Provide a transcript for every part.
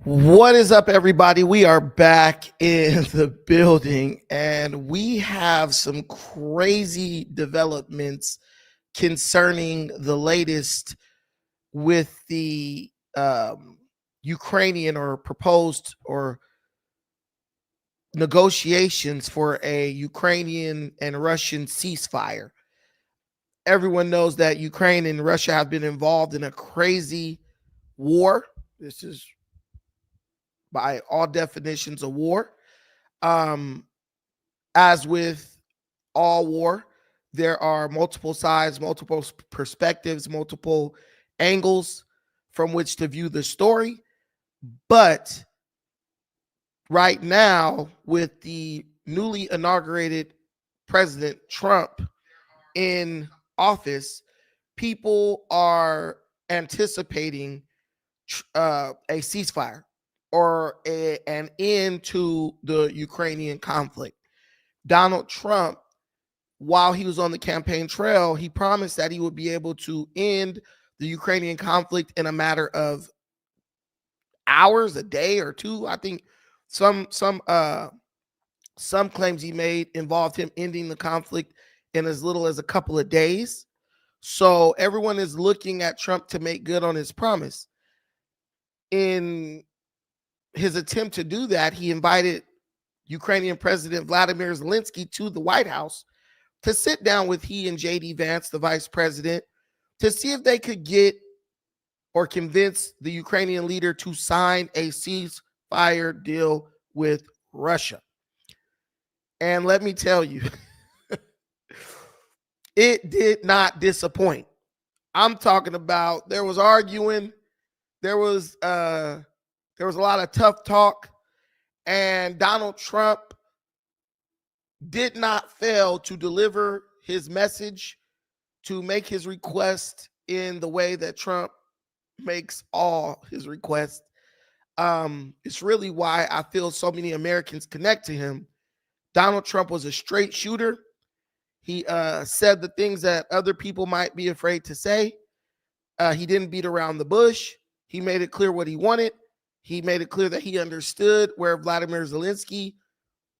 What is up, everybody? We are back in the building and we have some crazy developments concerning the latest with the Ukrainian or proposed or negotiations for a Ukrainian and Russian ceasefire. Everyone knows that Ukraine and Russia have been involved in a crazy war. This is by all definitions of war. As with all war, there are multiple sides, multiple perspectives, multiple angles from which to view the story. But right now, with the newly inaugurated President Trump in office, people are anticipating a ceasefire or an end to the Ukrainian conflict. Donald Trump, while he was on the campaign trail, he promised that he would be able to end the Ukrainian conflict in a matter of hours, a day or two. I think some claims he made involved him ending the conflict in as little as a couple of days. So everyone is looking at Trump to make good on his promise. In his attempt to do that, he invited Ukrainian President Vladimir Zelensky to the White House to sit down with he and Vance, the vice president, to see if they could get or convince the Ukrainian leader to sign a ceasefire deal with Russia. And let me tell you, it did not disappoint. I'm talking about there was arguing, there was a lot of tough talk, and Donald Trump did not fail to deliver his message, to make his request in the way that Trump makes all his requests. It's really why I feel so many Americans connect to him. Donald Trump was a straight shooter. He said the things that other people might be afraid to say. He didn't beat around the bush. He made it clear what he wanted. He made it clear that he understood where Vladimir Zelensky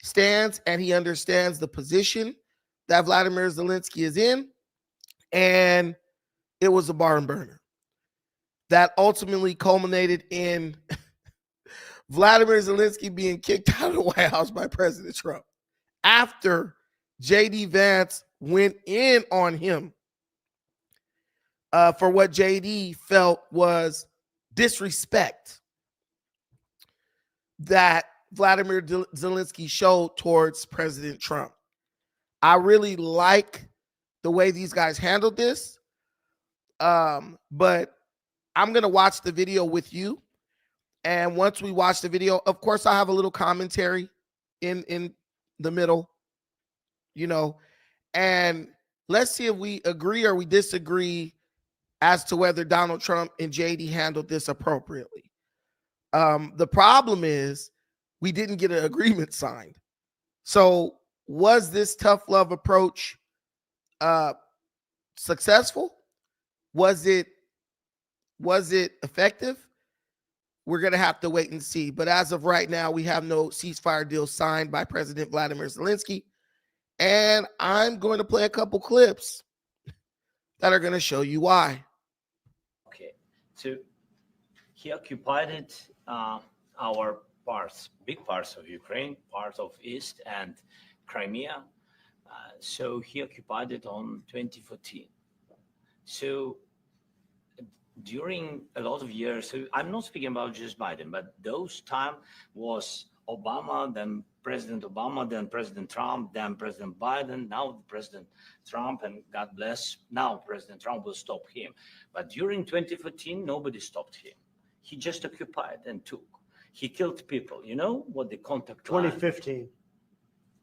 stands, and he understands the position that Vladimir Zelensky is in. And it was a barn burner that ultimately culminated in Vladimir Zelensky being kicked out of the White House by President Trump after J.D. Vance went in on him for what J.D. felt was disrespect that Vladimir Zelensky showed towards President Trump. I really like the way these guys handled this, but I'm going to watch the video with you. And once we watch the video, of course, I have a little commentary in the middle, and let's see if we agree or we disagree as to whether Donald Trump and JD handled this appropriately. The problem is we didn't get an agreement signed. So was this tough love approach successful? Was it effective? We're going to have to wait and see. But as of right now, we have no ceasefire deal signed by President Vladimir Zelensky. And I'm going to play a couple clips that are going to show you why. Okay, so he occupied our parts, big parts of Ukraine, parts of East and Crimea. So he occupied it on 2014. So during a lot of years, so I'm not speaking about just Biden, but those time was Obama, then President Obama, then President Trump, then President Biden, now President Trump, and God bless, now President Trump will stop him. But during 2014, nobody stopped him. He just occupied and took. He killed people. You know what the contact 2015.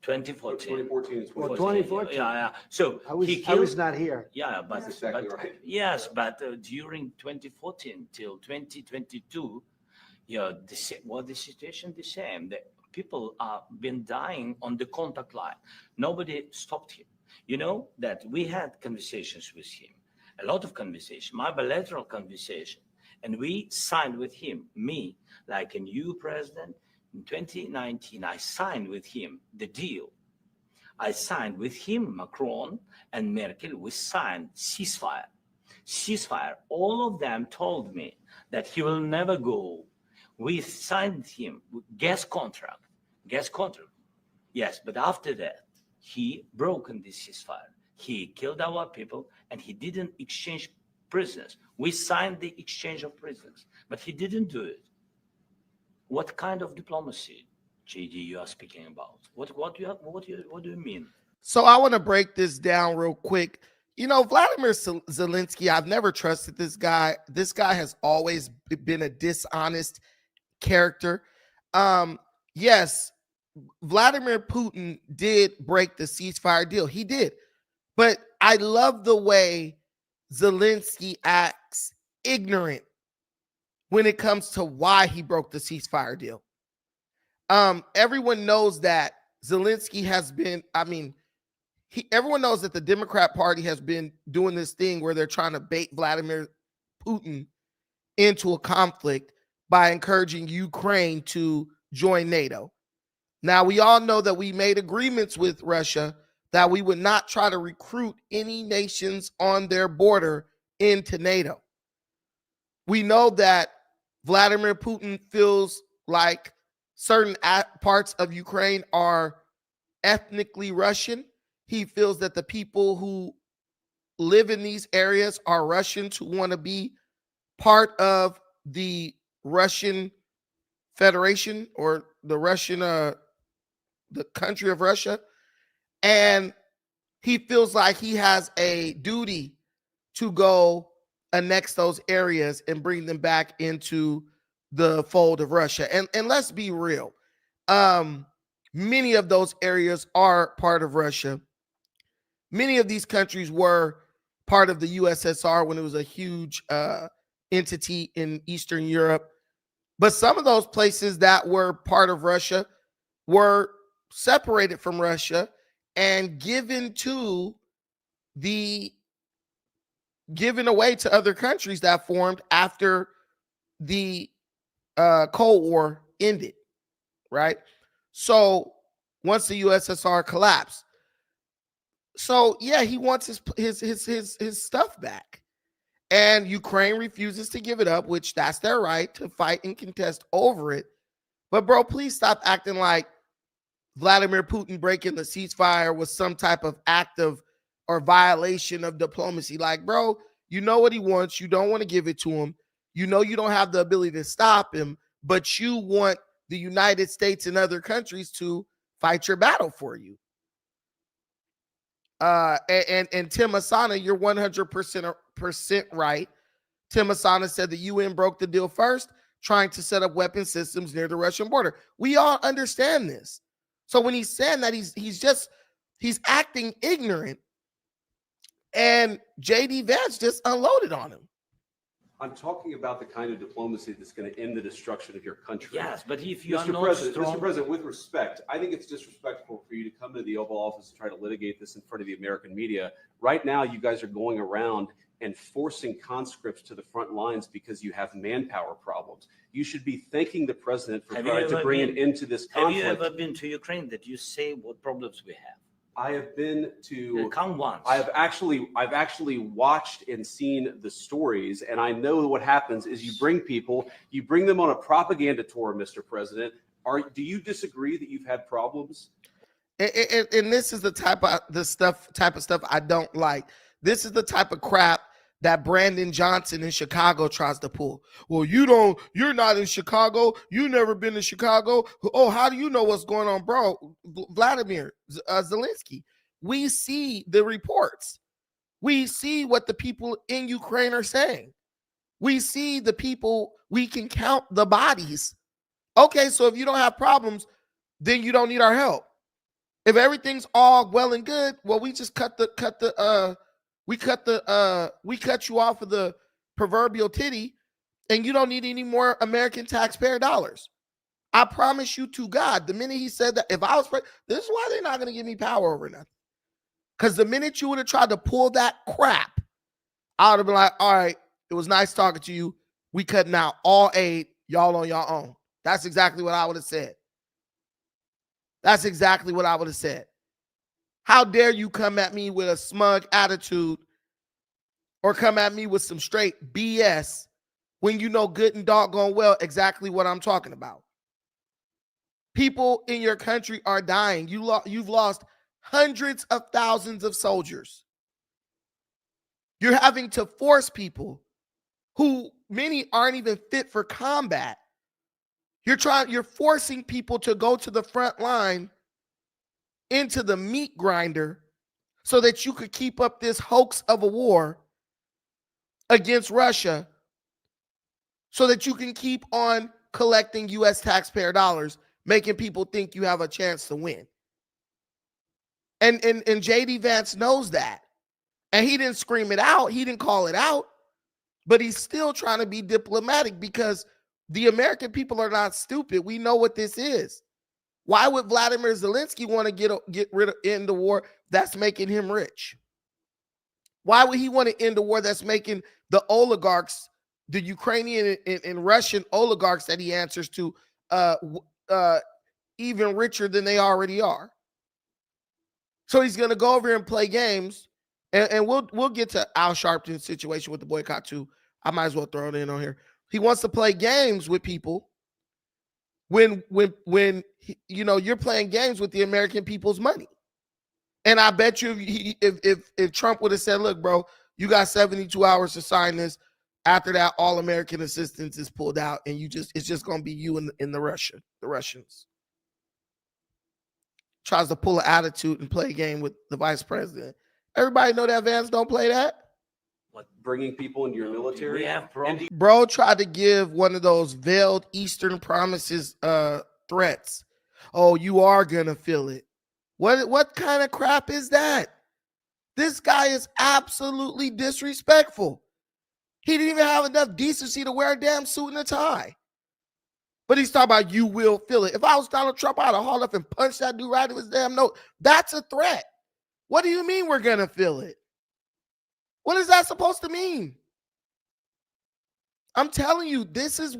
2014. 2014 is Well, 2014. Yeah. So I was he killed, not here. Yeah, but, That's exactly right. Yes, but during 2014 till 2022, the situation the same. The people have been dying on the contact line. Nobody stopped him. You know that we had conversations with him, a lot of conversation, my bilateral conversation, And we signed with him, me, like a new president. In 2019, I signed with him the deal. I signed with him, Macron and Merkel, we signed ceasefire. Ceasefire. All of them told me that he will never go. We signed him gas contract. Gas contract. Yes, but after that, he broken this ceasefire. He killed our people and he didn't exchange prisoners. We signed the exchange of prisoners, but he didn't do it. What kind of diplomacy, JD, you are speaking about? What do you mean? So I want to break this down real quick. You know, Vladimir Zelensky, I've never trusted this guy. This guy has always been a dishonest character. Yes, Vladimir Putin did break the ceasefire deal. He did. But I love the way Zelensky acts ignorant when it comes to why he broke the ceasefire deal. Everyone knows that Zelensky has been, everyone knows that the Democrat Party has been doing this thing where they're trying to bait Vladimir Putin into a conflict by encouraging Ukraine to join NATO. Now, we all know that we made agreements with Russia that we would not try to recruit any nations on their border into NATO. We know that Vladimir Putin feels like certain parts of Ukraine are ethnically Russian. He feels that the people who live in these areas are Russians who want to be part of the Russian Federation or the Russian, the country of Russia. And he feels like he has a duty to go annex those areas and bring them back into the fold of Russia. And let's be real. Many of those areas are part of Russia. Many of these countries were part of the USSR when it was a huge entity in Eastern Europe. But some of those places that were part of Russia were separated from Russia and given away to other countries that formed after the Cold War ended, right? So once the USSR collapsed, so yeah, he wants his stuff back, and Ukraine refuses to give it up, which that's their right to fight and contest over it. But bro, please stop acting like Vladimir Putin breaking the ceasefire was some type of act of or violation of diplomacy. Like, bro, you know what he wants. You don't want to give it to him. You know you don't have the ability to stop him, but you want the United States and other countries to fight your battle for you. And Tim Asana, you're 100% right. Tim Asana said the UN broke the deal first, trying to set up weapon systems near the Russian border. We all understand this. So when he's saying that, he's acting ignorant, and JD Vance just unloaded on him. I'm talking about the kind of diplomacy that's going to end the destruction of your country. Yes, but if you are Mr. not President, strong... Mr. President, with respect, I think it's disrespectful for you to come to the Oval Office and try to litigate this in front of the American media. Right now, you guys are going around and forcing conscripts to the front lines because you have manpower problems. You should be thanking the president for trying to bring an end to this conflict. Have you ever been to Ukraine that you say what problems we have? I have been to. Come once. I've actually watched and seen the stories, and I know what happens is you bring them on a propaganda tour, Mr. President. Do you disagree that you've had problems? And this is the type of stuff I don't like. This is the type of crap that Brandon Johnson in Chicago tries to pull. Well, you're not in Chicago. You never been to Chicago. Oh, how do you know what's going on, bro? Vladimir Zelensky. We see the reports. We see what the people in Ukraine are saying. We see the people, we can count the bodies. Okay, so if you don't have problems, then you don't need our help. If everything's all well and good, well, we just we cut you off of the proverbial titty, and you don't need any more American taxpayer dollars. I promise you to God, the minute he said that, if I was this is why they're not going to give me power over nothing. Because the minute you would have tried to pull that crap, I would have been like, all right, it was nice talking to you. We cutting out all aid, y'all on your own. That's exactly what I would have said. That's exactly what I would have said. How dare you come at me with a smug attitude or come at me with some straight BS when you know good and doggone well exactly what I'm talking about. People in your country are dying. You've lost hundreds of thousands of soldiers. You're having to force people who many aren't even fit for combat. You're forcing people to go to the front line into the meat grinder so that you could keep up this hoax of a war against Russia so that you can keep on collecting U.S. taxpayer dollars, making people think you have a chance to win. And J.D. Vance knows that. And he didn't scream it out. He didn't call it out. But he's still trying to be diplomatic because the American people are not stupid. We know what this is. Why would Vladimir Zelensky want to get rid of end the war that's making him rich? Why would he want to end the war that's making the oligarchs, the Ukrainian and Russian oligarchs that he answers to, even richer than they already are? So he's going to go over here and play games, and we'll get to Al Sharpton's situation with the boycott too. I might as well throw it in on here. He wants to play games with people when you're playing games with the American people's money. And I bet you if Trump would have said, look, bro, you got 72 hours to sign this. After that, all American assistance is pulled out, and it's just going to be you and the Russians. Tries to pull an attitude and play a game with the vice president. Everybody know that Vance don't play that. What, bringing people into your military? We have problems. Bro tried to give one of those veiled Eastern promises threats. Oh, you are gonna feel it. What kind of crap is that? This guy is absolutely disrespectful. He didn't even have enough decency to wear a damn suit and a tie. But he's talking about you will feel it. If I was Donald Trump, I'd have hauled up and punched that dude right in his damn nose. That's a threat. What do you mean we're gonna feel it? What is that supposed to mean? I'm telling you, this is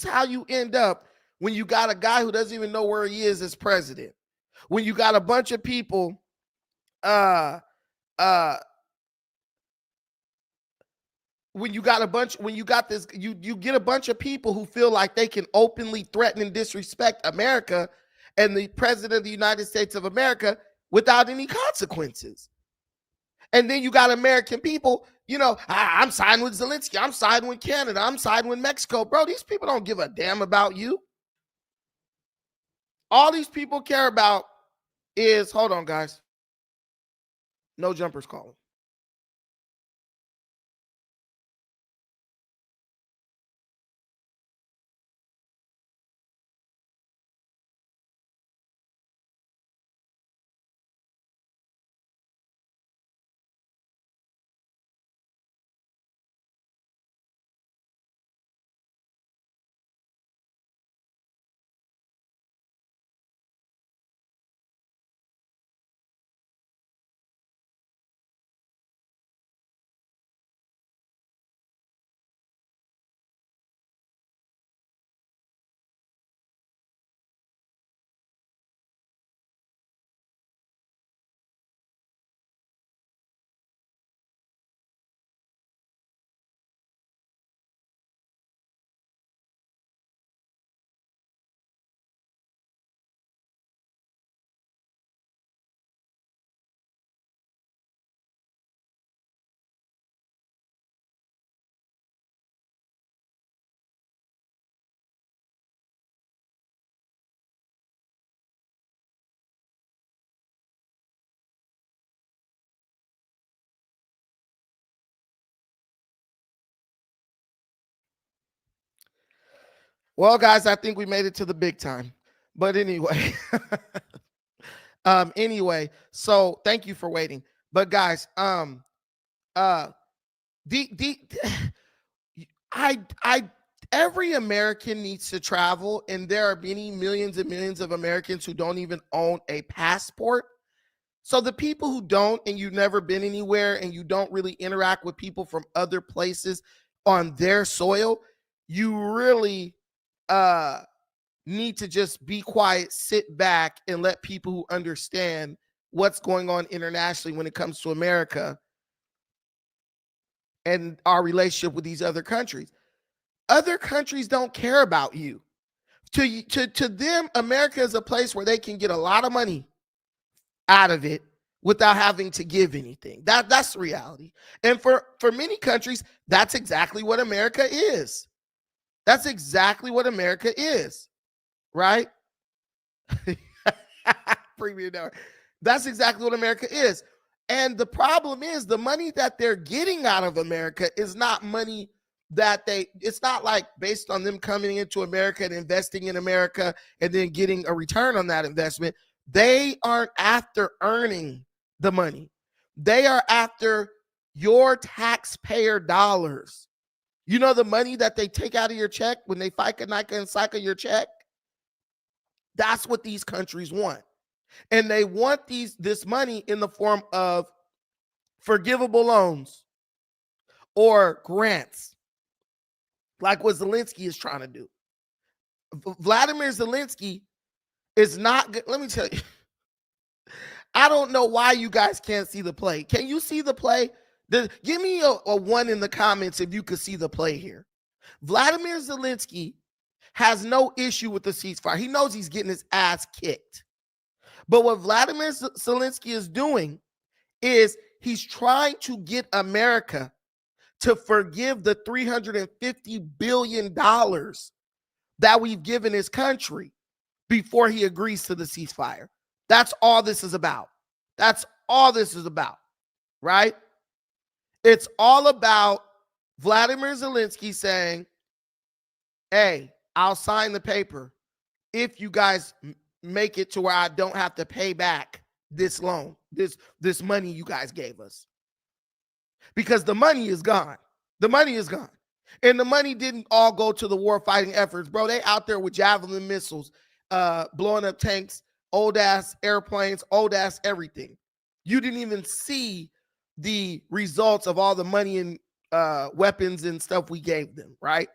how you end up when you got a guy who doesn't even know where he is as president. When you got a bunch of people, when you get a bunch of people who feel like they can openly threaten and disrespect America and the president of the United States of America without any consequences. And then you got American people, I'm siding with Zelensky. I'm siding with Canada. I'm siding with Mexico. Bro, these people don't give a damn about you. All these people care about is, hold on, guys. No jumpers calling. Well, guys, I think we made it to the big time. But anyway, so thank you for waiting. But guys, every American needs to travel, and there are many millions and millions of Americans who don't even own a passport. So the people who don't, and you've never been anywhere, and you don't really interact with people from other places, on their soil, you really need to just be quiet, sit back, and let people who understand what's going on internationally when it comes to America and our relationship with these other countries. Other countries don't care about you. To them, America is a place where they can get a lot of money out of it without having to give anything. That's the reality. And for many countries, that's exactly what America is. That's exactly what America is, right? Premium network. That's exactly what America is. And the problem is the money that they're getting out of America is not money that it's not like based on them coming into America and investing in America and then getting a return on that investment. They aren't after earning the money. They are after your taxpayer dollars. You know, the money that they take out of your check when they FICA, NICA, and SICA your check? That's what these countries want. And they want this money in the form of forgivable loans or grants, like what Zelensky is trying to do. Vladimir Zelensky is not good. Let me tell you, I don't know why you guys can't see the play. Can you see the play? Give me a one in the comments if you could see the play here. Vladimir Zelensky has no issue with the ceasefire. He knows he's getting his ass kicked. But what Vladimir Zelensky is doing is he's trying to get America to forgive the $350 billion that we've given his country before he agrees to the ceasefire. That's all this is about. That's all this is about, right? It's all about Vladimir Zelensky saying, hey, I'll sign the paper if you guys make it to where I don't have to pay back this loan, this money you guys gave us. Because the money is gone. The money is gone. And the money didn't all go to the war fighting efforts, bro. They out there with Javelin missiles, blowing up tanks, old ass airplanes, old ass everything. You didn't even see the results of all the money and weapons and stuff we gave them, right?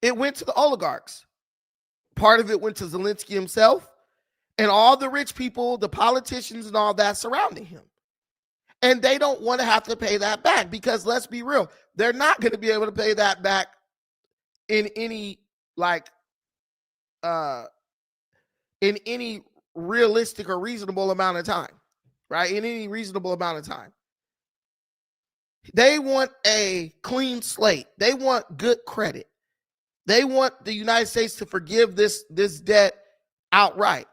It went to the oligarchs. Part of it went to Zelensky himself and all the rich people, the politicians and all that surrounding him. And they don't want to have to pay that back because let's be real, they're not going to be able to pay that back in any realistic or reasonable amount of time, right? In any reasonable amount of time. They want a clean slate. They want good credit. They want the United States to forgive this debt outright.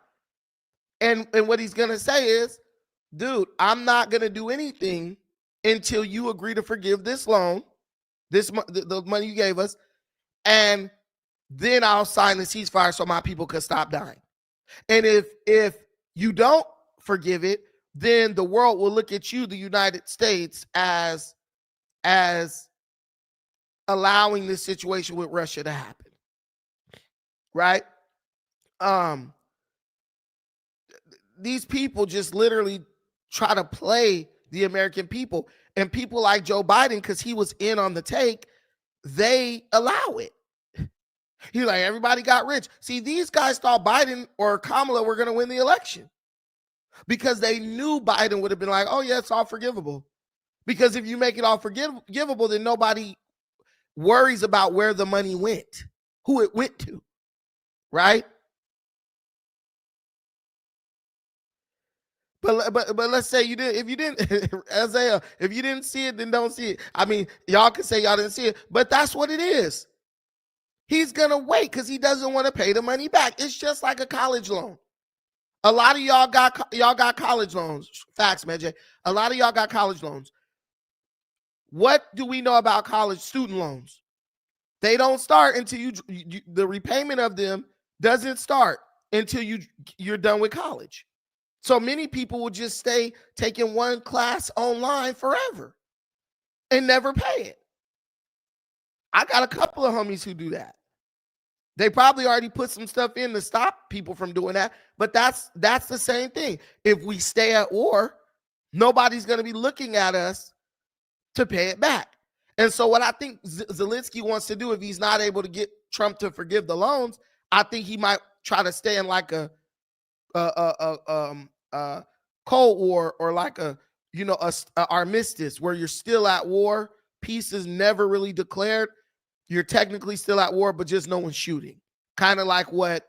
And what he's going to say is, dude, I'm not going to do anything until you agree to forgive this loan, the money you gave us, and then I'll sign the ceasefire so my people can stop dying. And if you don't forgive it, then the world will look at you, the United States, as allowing this situation with Russia to happen. Right? These people just literally try to play the American people, and people like Joe Biden, because he was in on the take, they allow it. He's like, everybody got rich. See, these guys thought Biden or Kamala were going to win the election because they knew Biden would have been like, oh yeah, it's all forgivable. Because if you make it all forgivable, then nobody worries about where the money went, who it went to, right? But let's say you did. If you didn't, Isaiah, if you didn't see it, then don't see it. I mean, y'all can say y'all didn't see it, but that's what it is. He's gonna wait because he doesn't want to pay the money back. It's just like a college loan. A lot of y'all got college loans. Facts, man, Jay. A lot of y'all got college loans. What do we know about college student loans? They don't start until the repayment of them doesn't start until you're done with college. So many people will just stay taking one class online forever and never pay it. I got a couple of homies who do that. They probably already put some stuff in to stop people from doing that, but that's the same thing. If we stay at war, nobody's going to be looking at us to pay it back. And so what I think Zelensky wants to do, if he's not able to get Trump to forgive the loans, I think he might try to stay in like a Cold War, or like a armistice, where you're still at war. Peace is never really declared. You're technically still at war, but just no one's shooting. Kind of like what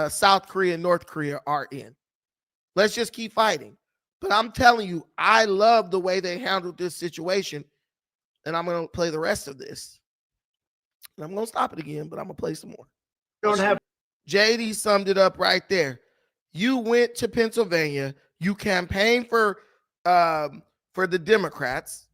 South Korea and North Korea are in. Let's just keep fighting. But I'm telling you, I love the way they handled this situation. And I'm going to play the rest of this. And I'm going to stop it again, but I'm going to play some more. JD summed it up right there. You went to Pennsylvania. You campaigned for the Democrats.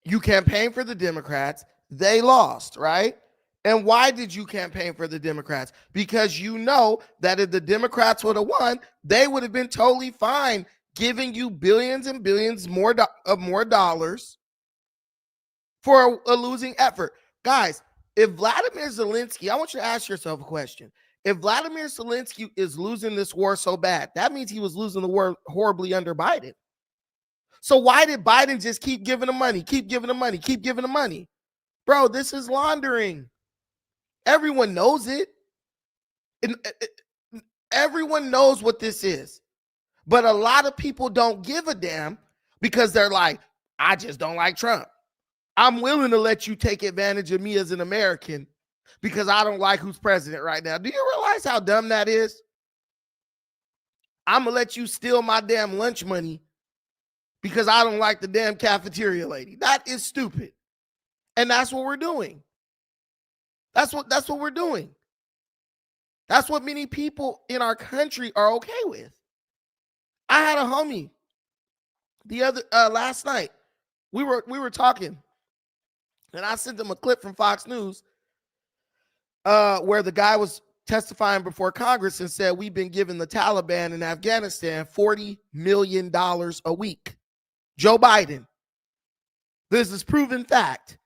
You campaigned for the Democrats. They lost, right? And why did you campaign for the Democrats? Because you know that if the Democrats would have won, they would have been totally fine giving you billions and billions more dollars for a losing effort. Guys, if Vladimir Zelensky, I want you to ask yourself a question. If Vladimir Zelensky is losing this war so bad, that means he was losing the war horribly under Biden. So why did Biden just keep giving him money, keep giving him money, keep giving him money? Bro, this is laundering. Everyone knows it. Everyone knows what this is. But a lot of people don't give a damn because they're like, I just don't like Trump. I'm willing to let you take advantage of me as an American because I don't like who's president right now. Do you realize how dumb that is? I'm going to let you steal my damn lunch money because I don't like the damn cafeteria lady. That is stupid. And that's what we're doing. That's what we're doing. That's what many people in our country are okay with. I had a homie last night. We were talking, and I sent him a clip from Fox News where the guy was testifying before Congress and said, we've been giving the Taliban in Afghanistan $40 million a week. Joe Biden, this is proven fact,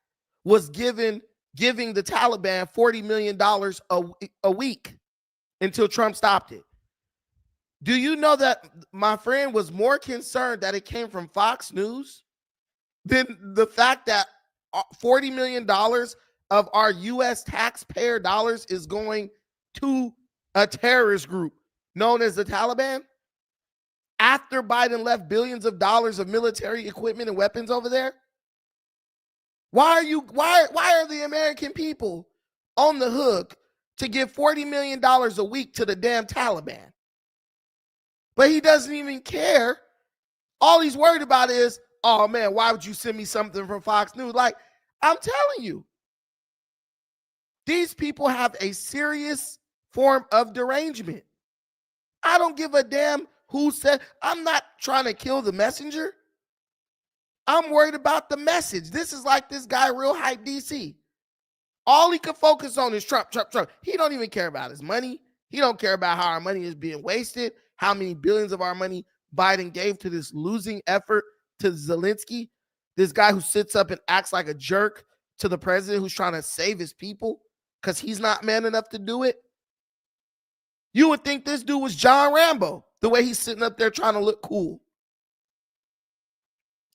was giving the Taliban $40 million a week until Trump stopped it. Do you know that my friend was more concerned that it came from Fox News than the fact that $40 million of our U.S. taxpayer dollars is going to a terrorist group known as the Taliban? After Biden left billions of dollars of military equipment and weapons over there? Why are the American people on the hook to give $40 million a week to the damn Taliban? But he doesn't even care. All he's worried about is, oh man, why would you send me something from Fox News? Like, I'm telling you, these people have a serious form of derangement. I don't give a damn who said, I'm not trying to kill the messenger. I'm worried about the message. This is like this guy, Real Hype DC. All he could focus on is Trump, Trump, Trump. He don't even care about his money. He don't care about how our money is being wasted, how many billions of our money Biden gave to this losing effort to Zelensky, this guy who sits up and acts like a jerk to the president who's trying to save his people because he's not man enough to do it. You would think this dude was John Rambo, the way he's sitting up there trying to look cool.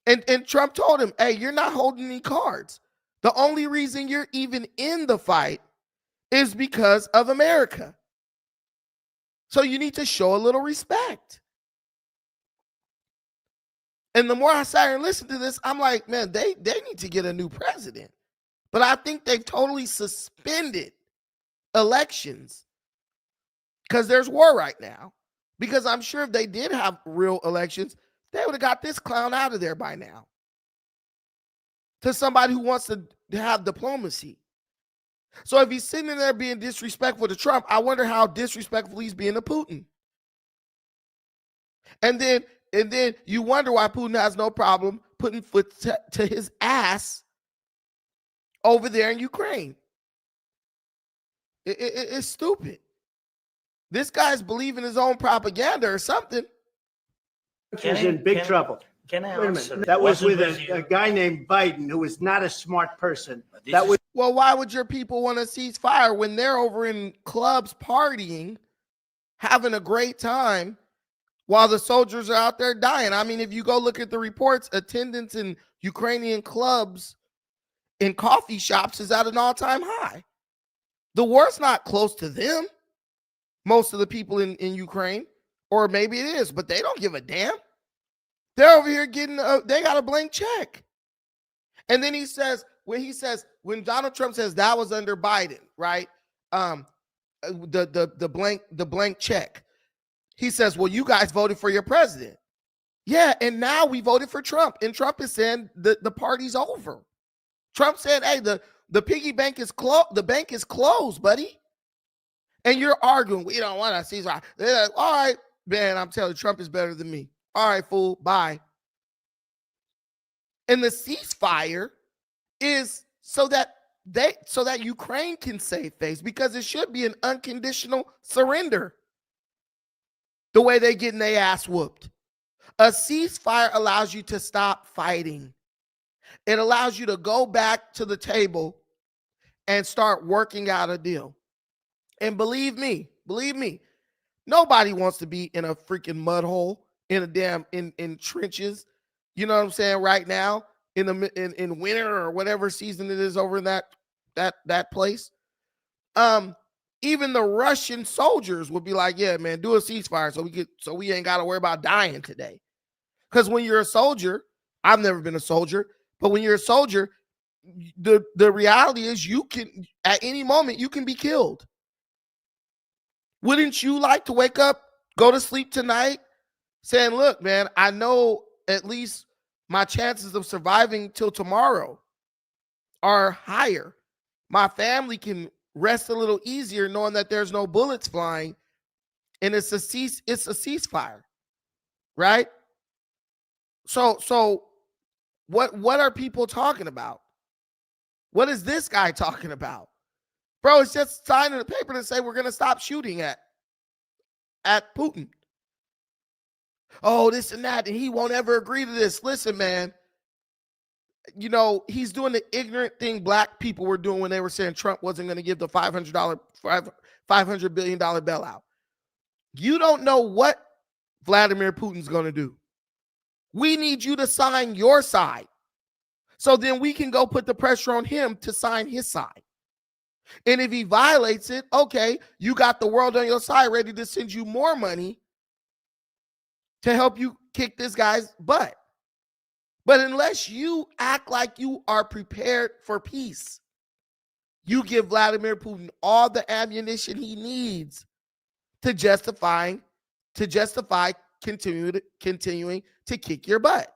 And Trump told him, hey, you're not holding any cards. The only reason you're even in the fight is because of America. So you need to show a little respect. And the more I sat here and listened to this, I'm like, man, they need to get a new president. But I think they've totally suspended elections because there's war right now. Because I'm sure if they did have real elections, they would have got this clown out of there by now. To somebody who wants to have diplomacy. So if he's sitting there being disrespectful to Trump, I wonder how disrespectful he's being to Putin. And then you wonder why Putin has no problem putting foot to his ass over there in Ukraine. It's stupid. This guy's believing his own propaganda or something. Was in big trouble. Can I Wait a answer? minute. That was with Wasn't a guy named Biden, who is not a smart person. This That is- was Well, why would your people want to cease fire when they're over in clubs partying, having a great time while the soldiers are out there dying. I mean, if you go look at the reports, attendance in Ukrainian clubs and coffee shops is at an all-time high. The war's not close to them, most of the people in Ukraine, or maybe it is, but they don't give a damn. They're over here getting, they got a blank check. And then he says, when Donald Trump says that was under Biden, right? The blank check. He says, well, you guys voted for your president. Yeah, and now we voted for Trump. And Trump is saying the party's over. Trump said, hey, the piggy bank is closed. The bank is closed, buddy. And you're arguing, we don't want to ceasefire. They're like, all right, man, I'm telling you, Trump is better than me. All right, fool, bye. And the ceasefire is so that Ukraine can save face, because it should be an unconditional surrender. The way they getting their ass whooped. A ceasefire allows you to stop fighting. It allows you to go back to the table and start working out a deal. And believe me, nobody wants to be in a freaking mud hole, in a damn in trenches. You know what I'm saying? Right now, in winter or whatever season it is over in that place. Even the Russian soldiers would be like, yeah, man, do a ceasefire so we ain't got to worry about dying today. Because when you're a soldier, I've never been a soldier, but when you're a soldier, the reality is you can, at any moment, you can be killed. Wouldn't you like to wake up, go to sleep tonight, saying, look, man, I know at least my chances of surviving till tomorrow are higher. My family can rest a little easier knowing that there's no bullets flying, and it's a ceasefire, right? So what are people talking about? What is this guy talking about? Bro, it's just signing a paper to say we're going to stop shooting at Putin. Oh, this and that, and he won't ever agree to this. Listen, man, you know, he's doing the ignorant thing black people were doing when they were saying Trump wasn't going to give the $500 billion bailout. You don't know what Vladimir Putin's going to do. We need you to sign your side, so then we can go put the pressure on him to sign his side. And if he violates it, okay, you got the world on your side ready to send you more money to help you kick this guy's butt. But unless you act like you are prepared for peace, you give Vladimir Putin all the ammunition he needs to justify continuing to kick your butt.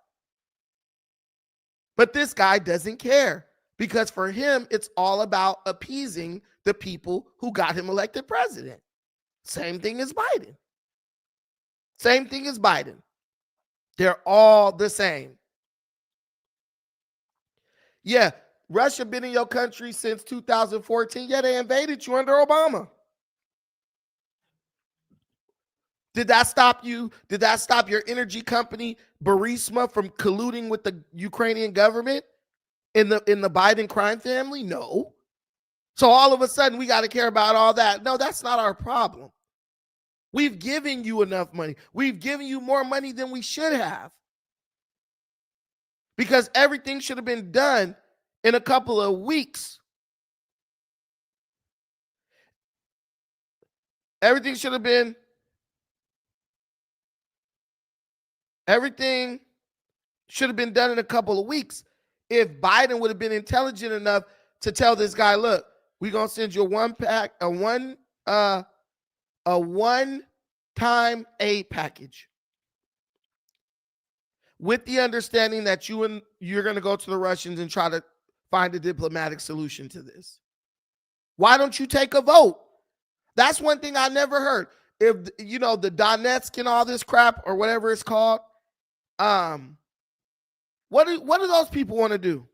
But this guy doesn't care, because for him, it's all about appeasing the people who got him elected president. Same thing as Biden. They're all the same. Yeah, Russia been in your country since 2014. Yeah, they invaded you under Obama. Did that stop you? Did that stop your energy company, Burisma, from colluding with the Ukrainian government in the Biden crime family? No. So all of a sudden we got to care about all that. No, that's not our problem. We've given you enough money. We've given you more money than we should have, because everything should have been done in a couple of weeks. Everything should have been done in a couple of weeks if Biden would have been intelligent enough to tell this guy, look, we're going to send you a one-time aid package with the understanding that you're going to go to the Russians and try to find a diplomatic solution to this. Why don't you take a vote? That's one thing I never heard. If, you know, the Donetsk and all this crap or whatever it's called, what do those people want to do?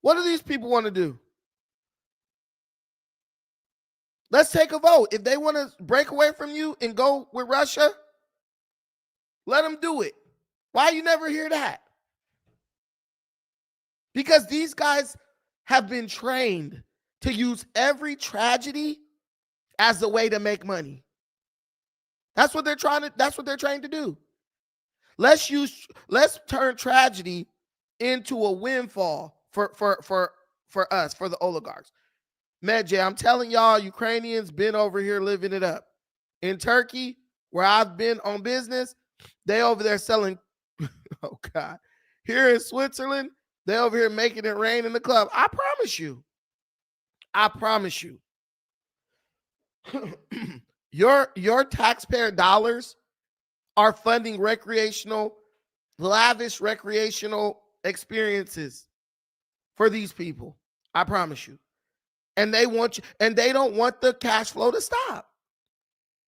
What do these people want to do? Let's take a vote. If they want to break away from you and go with Russia, let them do it. Why you never hear that? Because these guys have been trained to use every tragedy as a way to make money. That's what they're trying to do. Let's turn tragedy into a windfall for us, for the oligarchs. Medjay, I'm telling y'all, Ukrainians been over here living it up. In Turkey, where I've been on business, they over there selling, oh God. Here in Switzerland, they over here making it rain in the club. I promise you. Your taxpayer dollars are funding lavish recreational experiences for these people. I promise you. And they don't want the cash flow to stop.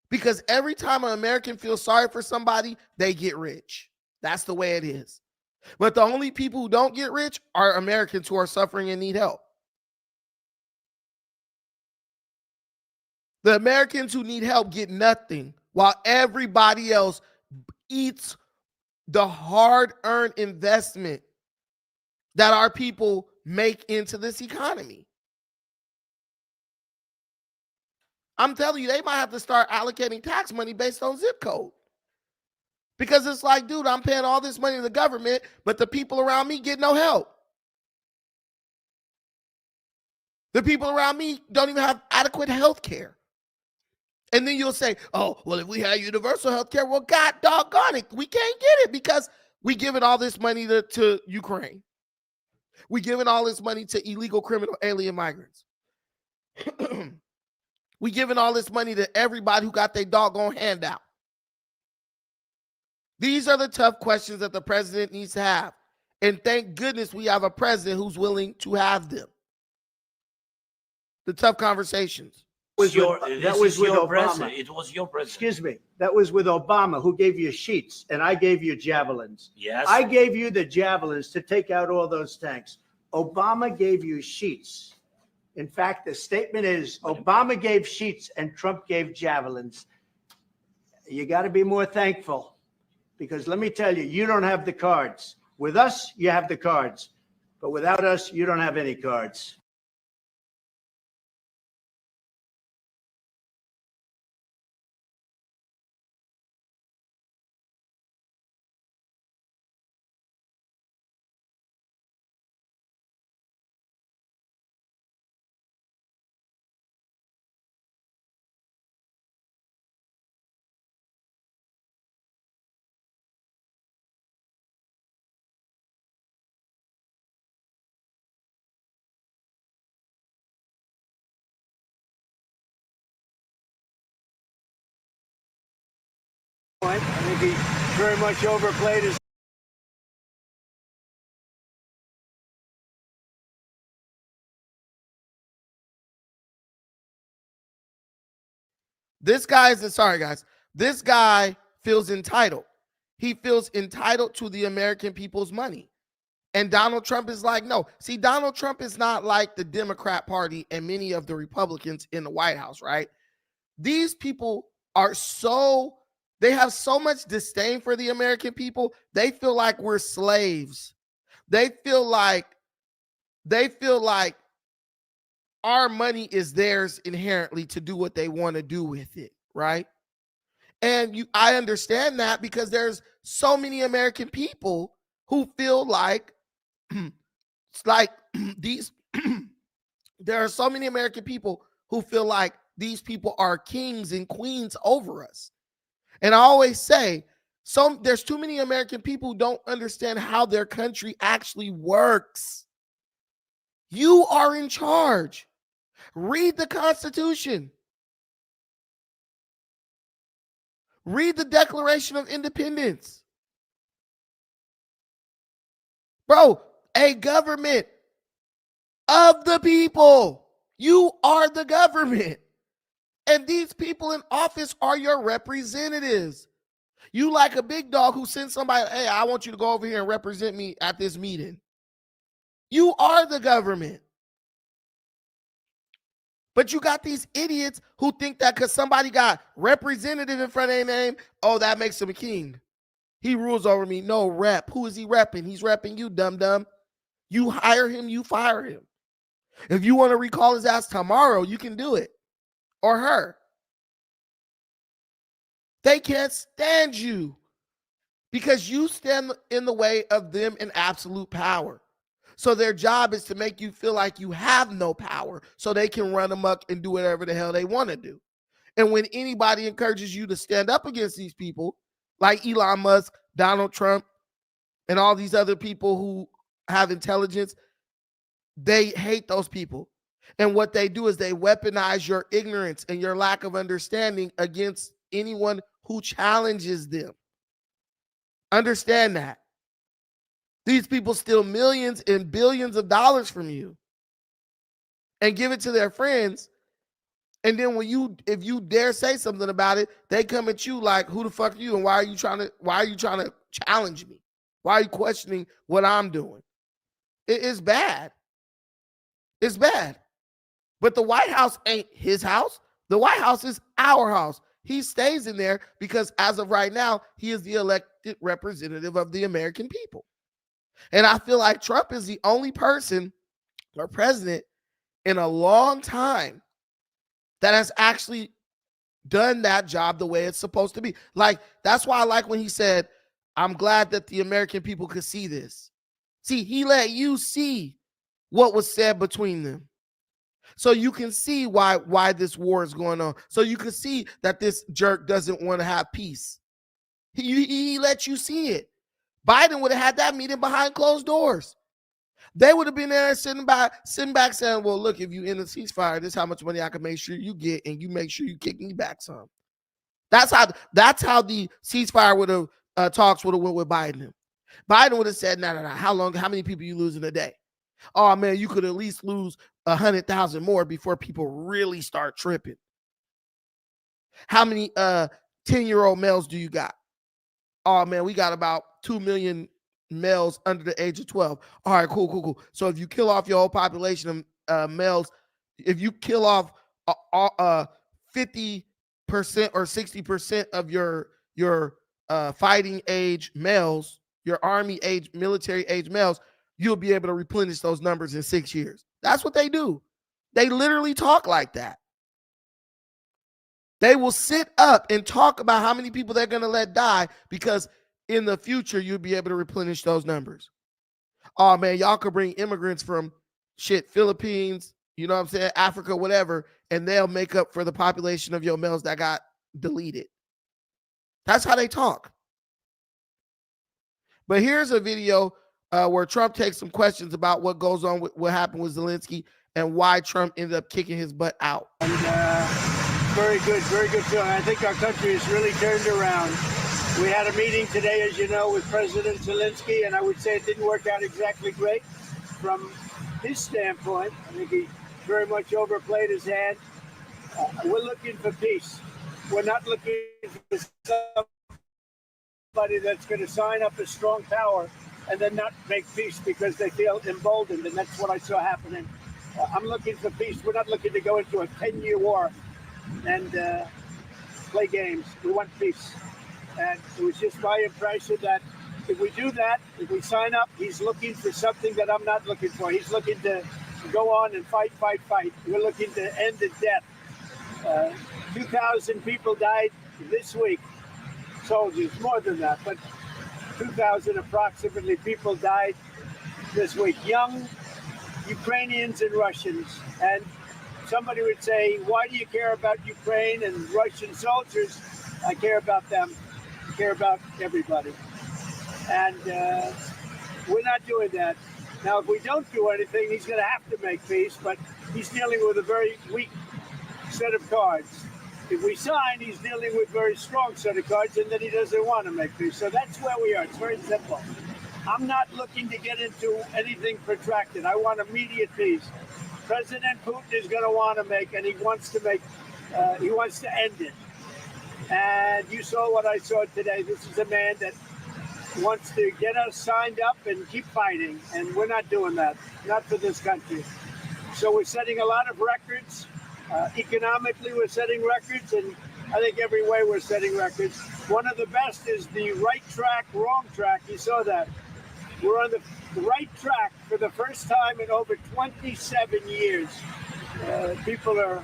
Because every time an American feels sorry for somebody, they get rich. That's the way it is. But the only people who don't get rich are Americans who are suffering and need help. The Americans who need help get nothing, while everybody else eats the hard-earned investment that our people make into this economy. I'm telling you, they might have to start allocating tax money based on zip code. Because it's like, dude, I'm paying all this money to the government, but the people around me get no help. The people around me don't even have adequate health care. And then you'll say, oh, well, if we had universal health care, well, God doggone it, we can't get it because we giving all this money to Ukraine. We giving all this money to illegal criminal alien migrants. We giving all this money to everybody who got their doggone handout. These are the tough questions that the president needs to have. And thank goodness we have a president who's willing to have them. The tough conversations. That was with Obama. President. It was your president. Excuse me. That was with Obama, who gave you sheets, and I gave you javelins. Yes. I gave you the javelins to take out all those tanks. Obama gave you sheets. In fact, the statement is Obama gave sheets and Trump gave javelins. You got to be more thankful, because let me tell you, you don't have the cards. With us, you have the cards. But without us, you don't have any cards. I think he very much overplayed his. This guy isn't sorry, guys. This guy feels entitled. He feels entitled to the American people's money. And Donald Trump is like, no. See, Donald Trump is not like the Democrat Party and many of the Republicans in the White House, right? These people are they have so much disdain for the American people. They feel like we're slaves. They feel like our money is theirs inherently to do what they want to do with it, right? And I understand that, because there's so many American people who feel like these there are so many American people who feel like these people are kings and queens over us. And I always say, there's too many American people who don't understand how their country actually works. You are in charge. Read the Constitution. Read the Declaration of Independence. Bro, a government of the people. You are the government. And these people in office are your representatives. You like a big dog who sends somebody, hey, I want you to go over here and represent me at this meeting. You are the government. But you got these idiots who think that because somebody got representative in front of their name, oh, that makes him a king. He rules over me. No, rep. Who is he repping? He's repping you, dum-dum. You hire him, you fire him. If you want to recall his ass tomorrow, you can do it. Or her. They can't stand you because you stand in the way of them in absolute power. So their job is to make you feel like you have no power so they can run amok and do whatever the hell they want to do. And when anybody encourages you to stand up against these people, like Elon Musk, Donald Trump, and all these other people who have intelligence, they hate those people. And what they do is they weaponize your ignorance and your lack of understanding against anyone who challenges them. Understand that. These people steal millions and billions of dollars from you and give it to their friends. And then if you dare say something about it, they come at you like, who the fuck are you? And why are you trying to challenge me? Why are you questioning what I'm doing? It's bad. It's bad. But the White House ain't his house. The White House is our house. He stays in there because as of right now, he is the elected representative of the American people. And I feel like Trump is the only person or president in a long time that has actually done that job the way it's supposed to be. Like, that's why I like when he said, I'm glad that the American people could see this. See, he let you see what was said between them. So you can see why this war is going on. So you can see that this jerk doesn't want to have peace. He let you see it. Biden would have had that meeting behind closed doors. They would have been there sitting back saying, well, look, if you end the ceasefire, this is how much money I can make sure you get, and you make sure you kick me back some. That's how the ceasefire talks would have went with Biden. Biden would have said, no. How many people you lose in a day? Oh man, you could at least lose 100,000 more before people really start tripping. How many 10-year-old males do you got? Oh man, we got about 2 million males under the age of 12. All right, cool. So if you kill off your whole population of males, if you kill off 50% or 60% of your fighting age males, your army age, military age males, you'll be able to replenish those numbers in 6 years. That's what they do. They literally talk like that. They will sit up and talk about how many people they're going to let die because in the future, you'll be able to replenish those numbers. Oh, man, y'all could bring immigrants from Philippines, you know what I'm saying, Africa, whatever, and they'll make up for the population of your males that got deleted. That's how they talk. But here's a video where Trump takes some questions about what goes on with what happened with Zelensky and why Trump ended up kicking his butt out. And very good feeling. I think our country has really turned around. We had a meeting today, as you know, with President Zelensky, and I would say it didn't work out exactly great from his standpoint. I think he very much overplayed his hand. We're looking for peace. We're not looking for somebody that's going to sign up a strong power and then not make peace because they feel emboldened, and that's what I saw happening. I'm looking for peace. We're not looking to go into a 10-year war and play games. We want peace. And it was just my impression that if we do that, if we sign up, he's looking for something that I'm not looking for. He's looking to go on and fight. We're looking to end the death. 2,000 people died this week. Soldiers, more than that, but 2,000 approximately people died this week. Young Ukrainians and Russians. And somebody would say, why do you care about Ukraine and Russian soldiers? I care about them. I care about everybody. And we're not doing that. Now, if we don't do anything, he's going to have to make peace, but he's dealing with a very weak set of cards. If we sign, he's dealing with a very strong set of cards, and then he doesn't want to make peace. So that's where we are. It's very simple. I'm not looking to get into anything protracted. I want immediate peace. President Putin is going to want to make, and he wants to end it. And you saw what I saw today. This is a man that wants to get us signed up and keep fighting, and we're not doing that, not for this country. So we're setting a lot of records. Economically, we're setting records, and I think every way we're setting records. One of the best is the right track, wrong track. You saw that. We're on the right track for the first time in over 27 years. People are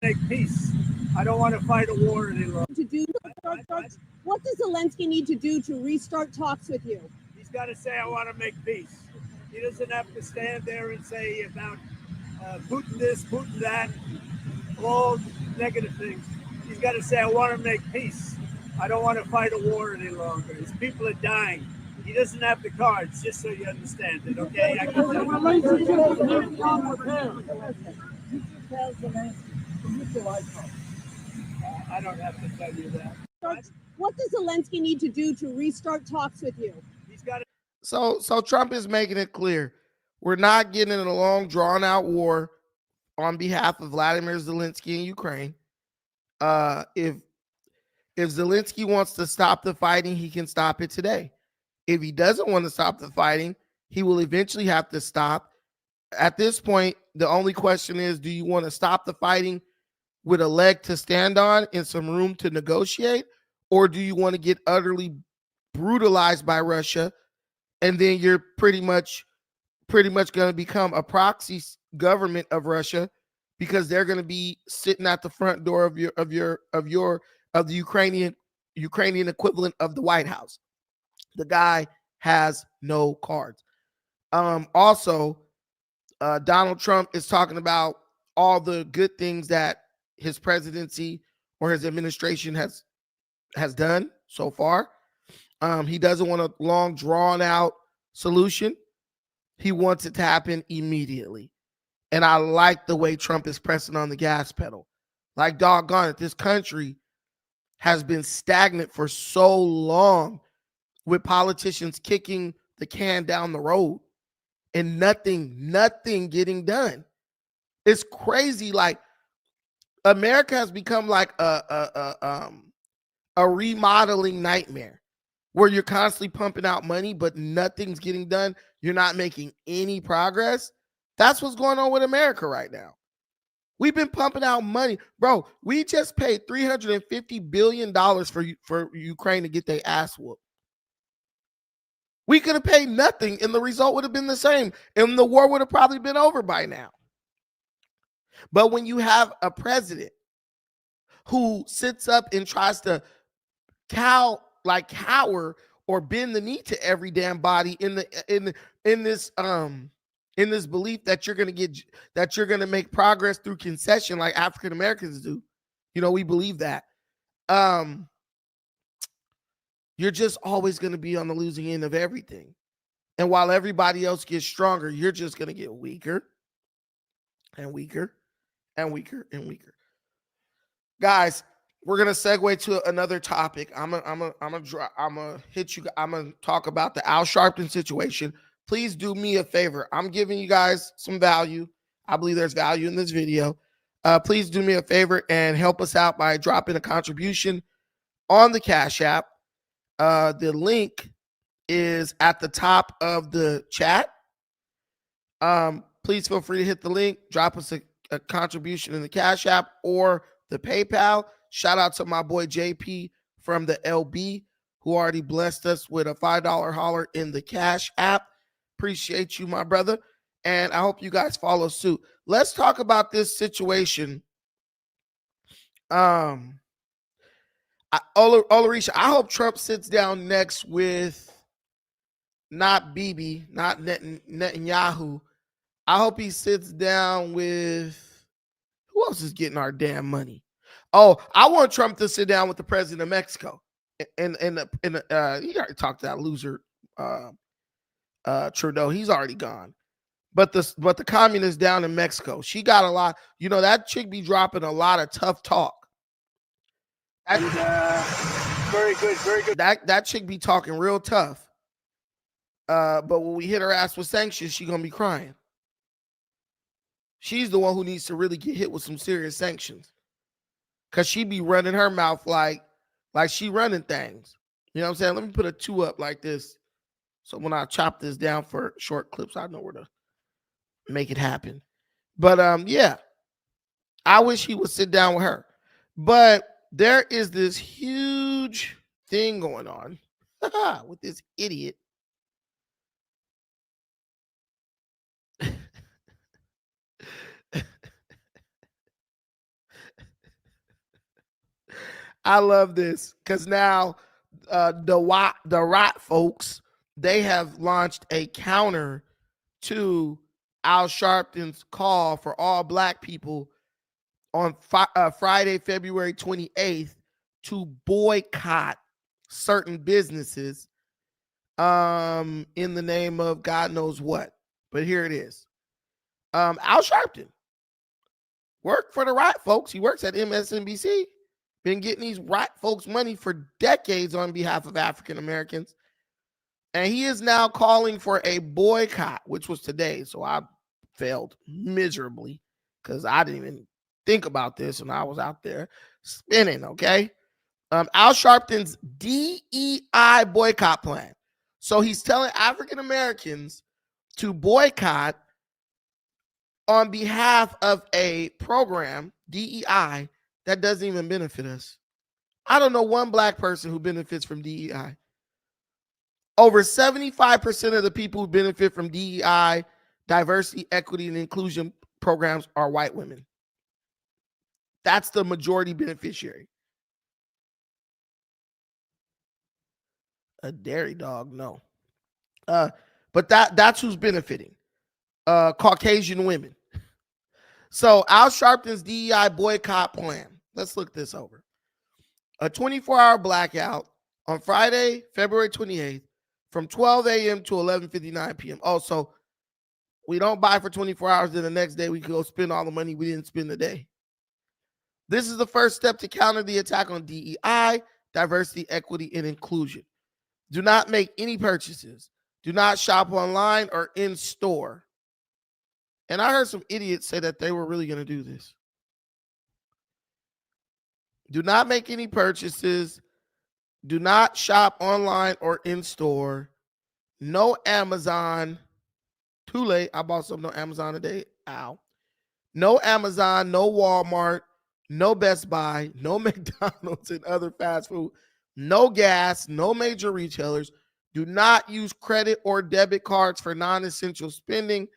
make peace. I don't want to fight a war any longer. What does Zelensky need to do to restart talks with you? He's got to say, I want to make peace. He doesn't have to stand there and say about Putin this, Putin that, all negative things. He's got to say, I want to make peace. I don't want to fight a war any longer. His people are dying. He doesn't have the cards, just so you understand it, okay? I can I don't have to tell you that. What does Zelensky need to do to restart talks with you? He's got to. So Trump is making it clear we're not getting in a long, drawn-out war on behalf of Vladimir Zelensky in Ukraine. If Zelensky wants to stop the fighting, he can stop it today. If he doesn't want to stop the fighting, he will eventually have to stop. At this point, the only question is, do you want to stop the fighting with a leg to stand on and some room to negotiate, or do you want to get utterly brutalized by Russia, and then you're pretty much going to become a proxy government of Russia, because they're going to be sitting at the front door of the Ukrainian equivalent of the White House. The guy has no cards. Also, Donald Trump is talking about all the good things that his presidency or his administration has done so far. He doesn't want a long, drawn out solution. He wants it to happen immediately. And I like the way Trump is pressing on the gas pedal. Like, doggone it, this country has been stagnant for so long with politicians kicking the can down the road and nothing getting done. It's crazy. Like, America has become like a remodeling nightmare where you're constantly pumping out money, but nothing's getting done. You're not making any progress. That's what's going on with America right now. We've been pumping out money. Bro, we just paid $350 billion for Ukraine to get their ass whooped. We could have paid nothing, and the result would have been the same, and the war would have probably been over by now. But when you have a president who sits up and tries to cower or bend the knee to every damn body in this belief that you're going to make progress through concession like African Americans do. You know, we believe that. You're just always going to be on the losing end of everything. And while everybody else gets stronger, you're just going to get weaker and weaker and weaker and weaker. Guys, we're going to segue to another topic. I'm going to talk about the Al Sharpton situation. Please do me a favor. I'm giving you guys some value. I believe there's value in this video. Please do me a favor and help us out by dropping a contribution on the Cash App. The link is at the top of the chat. Please feel free to hit the link, drop us a contribution in the Cash App or the PayPal. Shout out to my boy JP from the LB, who already blessed us with a $5 holler in the Cash App. Appreciate you, my brother. And I hope you guys follow suit. Let's talk about this situation. Olarisha, I hope Trump sits down next with not Bibi, not Netanyahu. I hope he sits down with who else is getting our damn money. Oh, I want Trump to sit down with the president of Mexico. And he already talked to that loser Trudeau. He's already gone. But the communist down in Mexico, she got a lot. You know, that chick be dropping a lot of tough talk. Very good. That chick be talking real tough. But when we hit her ass with sanctions, she gonna be crying. She's the one who needs to really get hit with some serious sanctions. Cause she be running her mouth like she running things. You know what I'm saying? Let me put a 2 up like this. So when I chop this down for short clips, I know where to make it happen. But yeah, I wish he would sit down with her. But there is this huge thing going on with this idiot. I love this because now the right folks, they have launched a counter to Al Sharpton's call for all black people on Friday, February 28th to boycott certain businesses in the name of God knows what. But here it is. Al Sharpton worked for the right folks. He works at MSNBC. Been getting these right folks money for decades on behalf of African Americans. And he is now calling for a boycott, which was today. So I failed miserably because I didn't even think about this when I was out there spinning, okay? Al Sharpton's DEI boycott plan. So he's telling African Americans to boycott on behalf of a program, DEI, that doesn't even benefit us. I don't know one black person who benefits from DEI. Over 75% of the people who benefit from DEI, diversity, equity, and inclusion programs are white women. That's the majority beneficiary. A dairy dog, no. But that's who's benefiting. Caucasian women. So Al Sharpton's DEI boycott plan. Let's look this over. A 24-hour blackout on Friday, February 28th from 12 a.m. to 11:59 p.m. Also, we don't buy for 24 hours, then the next day we can go spend all the money we didn't spend today. This is the first step to counter the attack on DEI, diversity, equity, and inclusion. Do not make any purchases. Do not shop online or in store. And I heard some idiots say that they were really going to do this. Do not make any purchases. Do not shop online or in store. No Amazon. Too late. I bought something on Amazon today. Ow. No Amazon, no Walmart, no Best Buy, no McDonald's and other fast food. No gas, no major retailers. Do not use credit or debit cards for non-essential spending.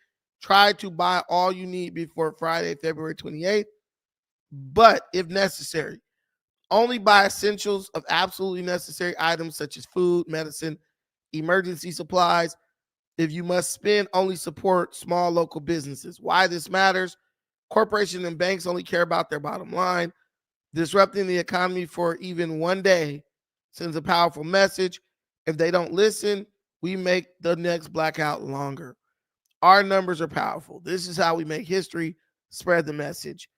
Try to buy all you need before Friday, February 28th. But if necessary, only buy essentials of absolutely necessary items such as food, medicine, emergency supplies. If you must spend, only support small local businesses. Why this matters? Corporations and banks only care about their bottom line. Disrupting the economy for even one day sends a powerful message. If they don't listen, we make the next blackout longer. Our numbers are powerful. This is how we make history. Spread the message.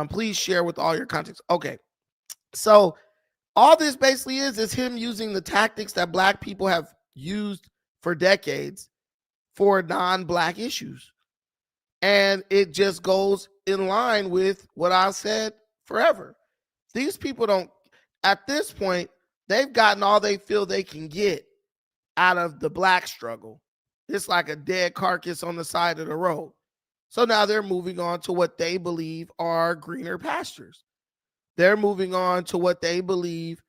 Please share with all your contacts. Okay. So all this basically is him using the tactics that black people have used for decades for non-black issues. And it just goes in line with what I've said forever. These people don't, at this point, they've gotten all they feel they can get out of the black struggle. It's like a dead carcass on the side of the road. So now they're moving on to what they believe are greener pastures. They're moving on to what they believe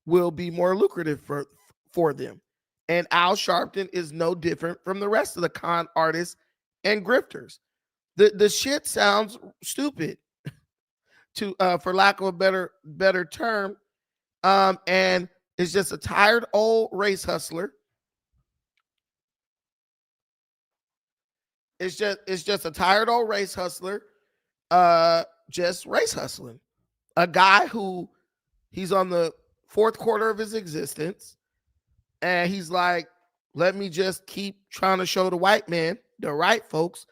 will be more lucrative for them. And Al Sharpton is no different from the rest of the con artists and grifters. The shit sounds stupid, to for lack of a better term, and it's just a tired old race hustler. It's just a tired old race hustler, just race hustling. A guy who he's on the fourth quarter of his existence, and he's like, let me just keep trying to show the white man, the right folks,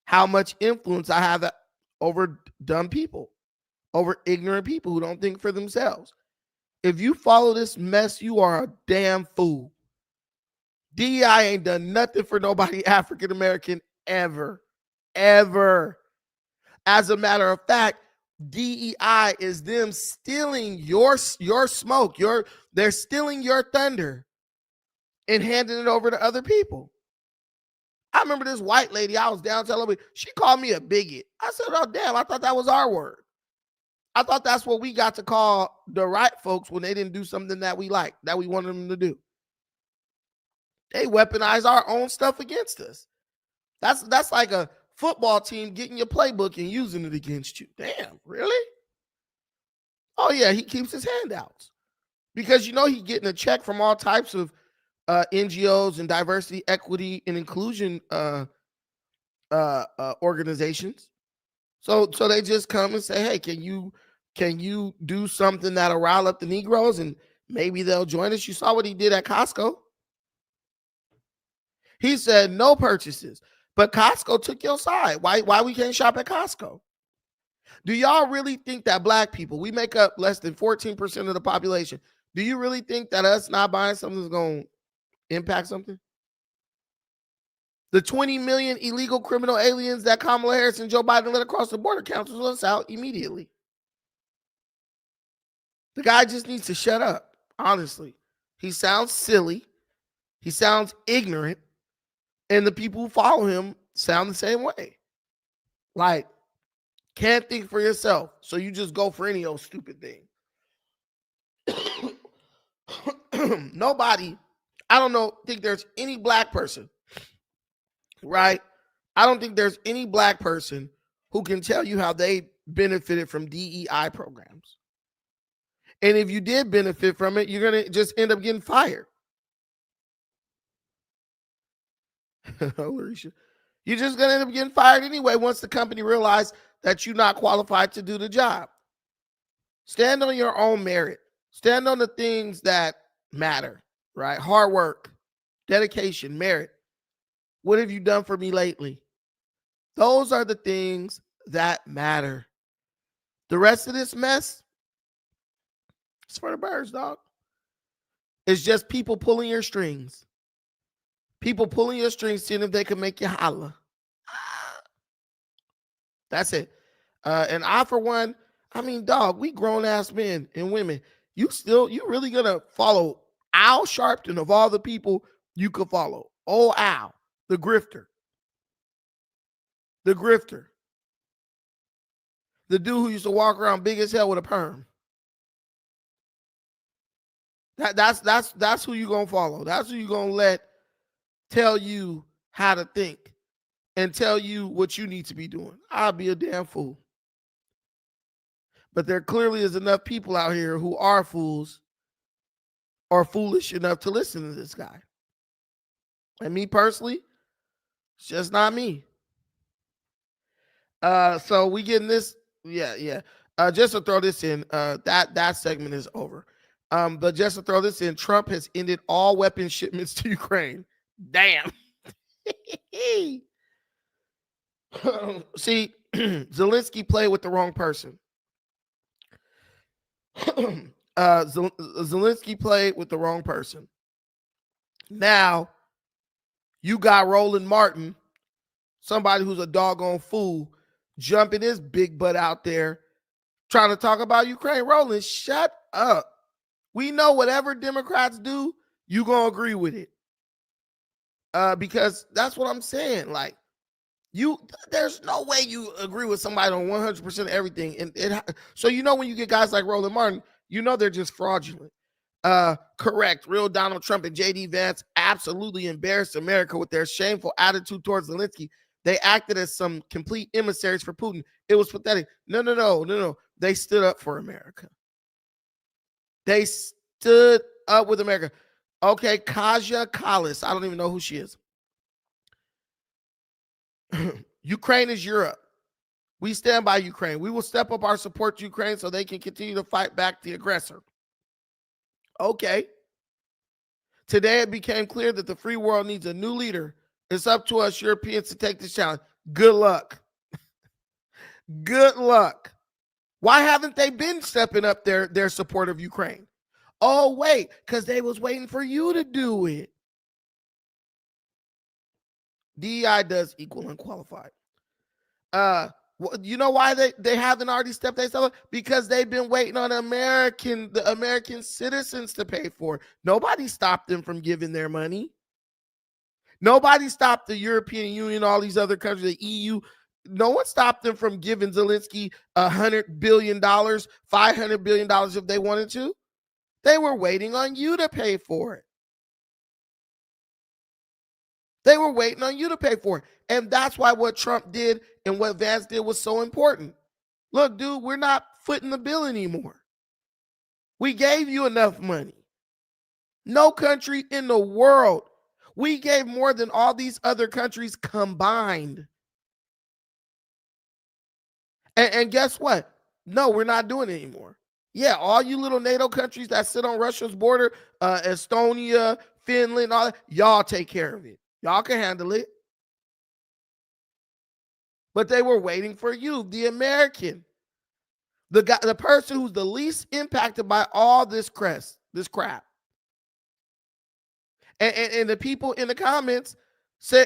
how much influence I have over dumb people, over ignorant people who don't think for themselves. If you follow this mess, you are a damn fool. DEI ain't done nothing for nobody African American ever. As a matter of fact, DEI is them stealing your smoke. They're stealing your thunder and handing it over to other people. I remember this white lady, I was down telling me, she called me a bigot. I said, oh, damn, I thought that was our word. I thought that's what we got to call the right folks when they didn't do something that we liked, that we wanted them to do. They weaponize our own stuff against us. That's like a football team getting your playbook and using it against you. Damn, really? Oh yeah, he keeps his handouts because he's getting a check from all types of NGOs and diversity, equity, and inclusion organizations. So they just come and say, hey, can you do something that'll rile up the Negroes and maybe they'll join us? You saw what he did at Costco. He said no purchases, but Costco took your side. Why we can't shop at Costco? Do y'all really think that black people, we make up less than 14% of the population? Do you really think that us not buying something is going to impact something? The 20 million illegal criminal aliens that Kamala Harris and Joe Biden let across the border cancels us out immediately. The guy just needs to shut up, honestly. He sounds silly. He sounds ignorant. And the people who follow him sound the same way. Like, can't think for yourself. So you just go for any old stupid thing. Nobody, I don't think there's any black person, right? I don't think there's any black person who can tell you how they benefited from DEI programs. And if you did benefit from it, you're going to just end up getting fired. You're just going to end up getting fired anyway once the company realizes that you're not qualified to do the job. Stand on your own merit. Stand on the things that matter, right? Hard work, dedication, merit. What have you done for me lately? Those are the things that matter. The rest of this mess, it's for the birds, dog. It's just people pulling your strings. People pulling your strings, seeing if they can make you holler. That's it. And I, for one, dog, we grown-ass men and women. You really gonna follow Al Sharpton of all the people you could follow? Oh, Al, the grifter. The grifter. The dude who used to walk around big as hell with a perm. That's who you gonna follow. That's who you gonna let tell you how to think and tell you what you need to be doing. I'll be a damn fool. But there clearly is enough people out here who are fools or foolish enough to listen to this guy. And me personally, it's just not me. So we getting this, yeah. Just to throw this in, that segment is over. But just to throw this in, Trump has ended all weapon shipments to Ukraine. Damn. See, Zelensky played with the wrong person. Zelensky played with the wrong person. Now, you got Roland Martin, somebody who's a doggone fool, jumping his big butt out there, trying to talk about Ukraine. Roland, shut up. We know whatever Democrats do, you gonna agree with it. Because that's what I'm saying. Like, there's no way you agree with somebody on 100% of everything. And so when you get guys like Roland Martin, they're just fraudulent. Correct. Real Donald Trump and JD Vance absolutely embarrassed America with their shameful attitude towards Zelensky. They acted as some complete emissaries for Putin. It was pathetic. No. They stood up for America. They stood up with America. Okay, Kaja Kallis. I don't even know who she is. Ukraine is Europe. We stand by Ukraine. We will step up our support to Ukraine so they can continue to fight back the aggressor. Okay. Today it became clear that the free world needs a new leader. It's up to us Europeans to take this challenge. Good luck. Good luck. Why haven't they been stepping up their support of Ukraine? Oh, wait, because they was waiting for you to do it. DEI does equal unqualified. You know why they haven't already stepped their stuff up? Because they've been waiting on the American citizens to pay for it. Nobody stopped them from giving their money. Nobody stopped the European Union, all these other countries, the EU. No one stopped them from giving Zelensky $100 billion, $500 billion if they wanted to. They were waiting on you to pay for it. They were waiting on you to pay for it. And that's why what Trump did and what Vance did was so important. Look, dude, we're not footing the bill anymore. We gave you enough money. No country in the world. We gave more than all these other countries combined. And guess what? No, we're not doing it anymore. Yeah, all you little NATO countries that sit on Russia's border, Estonia, Finland, all that, y'all take care of it. Y'all can handle it. But they were waiting for you, the American, the guy, the person who's the least impacted by all this crap. And the people in the comments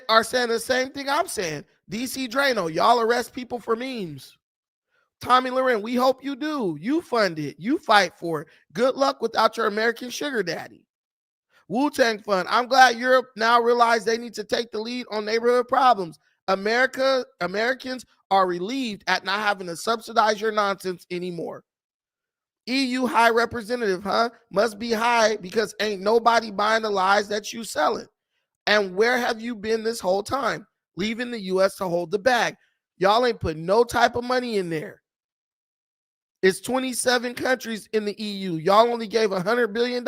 are saying the same thing I'm saying. DC Drano, y'all arrest people for memes. Tommy Loren, we hope you do. You fund it. You fight for it. Good luck without your American sugar daddy. Wu-Tang Fund, I'm glad Europe now realized they need to take the lead on neighborhood problems. Americans are relieved at not having to subsidize your nonsense anymore. EU High Representative, must be high because ain't nobody buying the lies that you selling. And where have you been this whole time? Leaving the U.S. to hold the bag. Y'all ain't put no type of money in there. It's 27 countries in the EU. Y'all only gave $100 billion.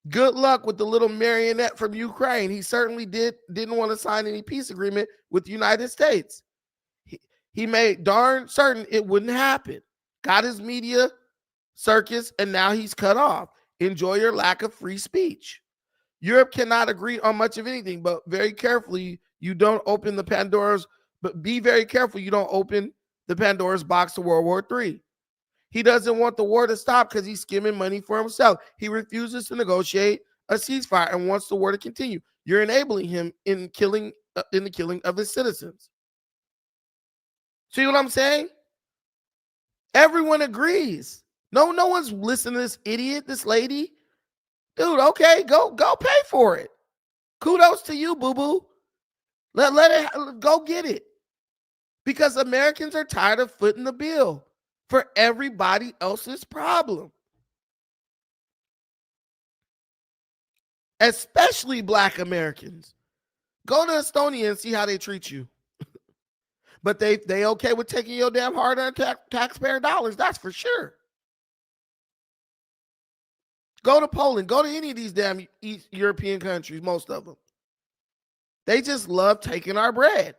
Good luck with the little marionette from Ukraine. He certainly didn't want to sign any peace agreement with the United States. He made darn certain it wouldn't happen. Got his media circus, and now he's cut off. Enjoy your lack of free speech. Europe cannot agree on much of anything, but very carefully, you don't open the Pandora's, but be very careful you don't open the Pandora's box to World War III. He doesn't want the war to stop because he's skimming money for himself. He refuses to negotiate a ceasefire and wants the war to continue. You're enabling him in the killing of his citizens. See what I'm saying? Everyone agrees. No one's listening to this idiot, this lady. Dude, okay, go pay for it. Kudos to you, boo-boo. Let it go get it. Because Americans are tired of footing the bill for everybody else's problem. Especially Black Americans. Go to Estonia and see how they treat you. But they okay with taking your damn hard-earned taxpayer dollars, that's for sure. Go to Poland. Go to any of these damn East European countries, most of them. They just love taking our bread.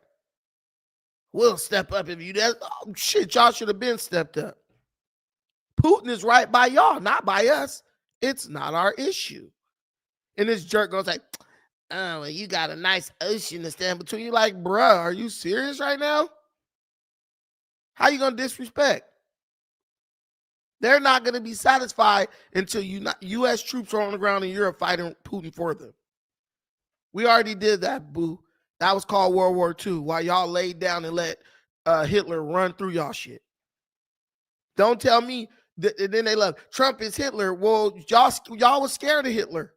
We'll step up if you do. Oh, shit, y'all should have been stepped up. Putin is right by y'all, not by us. It's not our issue. And this jerk goes like, oh, well, you got a nice ocean to stand between you. Like, bruh, are you serious right now? How you going to disrespect? They're not going to be satisfied until U.S. troops are on the ground in Europe fighting Putin for them. We already did that, boo. That was called World War II, while y'all laid down and let Hitler run through y'all shit. Don't tell me that then they love Trump is Hitler. Well, y'all was scared of Hitler.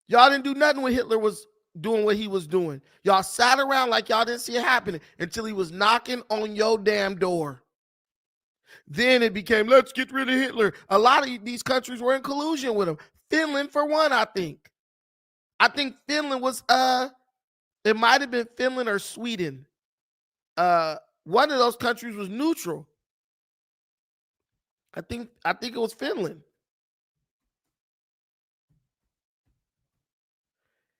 Y'all didn't do nothing when Hitler was doing what he was doing. Y'all sat around like y'all didn't see it happening until he was knocking on your damn door. Then it became, let's get rid of Hitler. A lot of these countries were in collusion with him. Finland, for one, I think. I think Finland was, it might have been Finland or Sweden. One of those countries was neutral. I think it was Finland.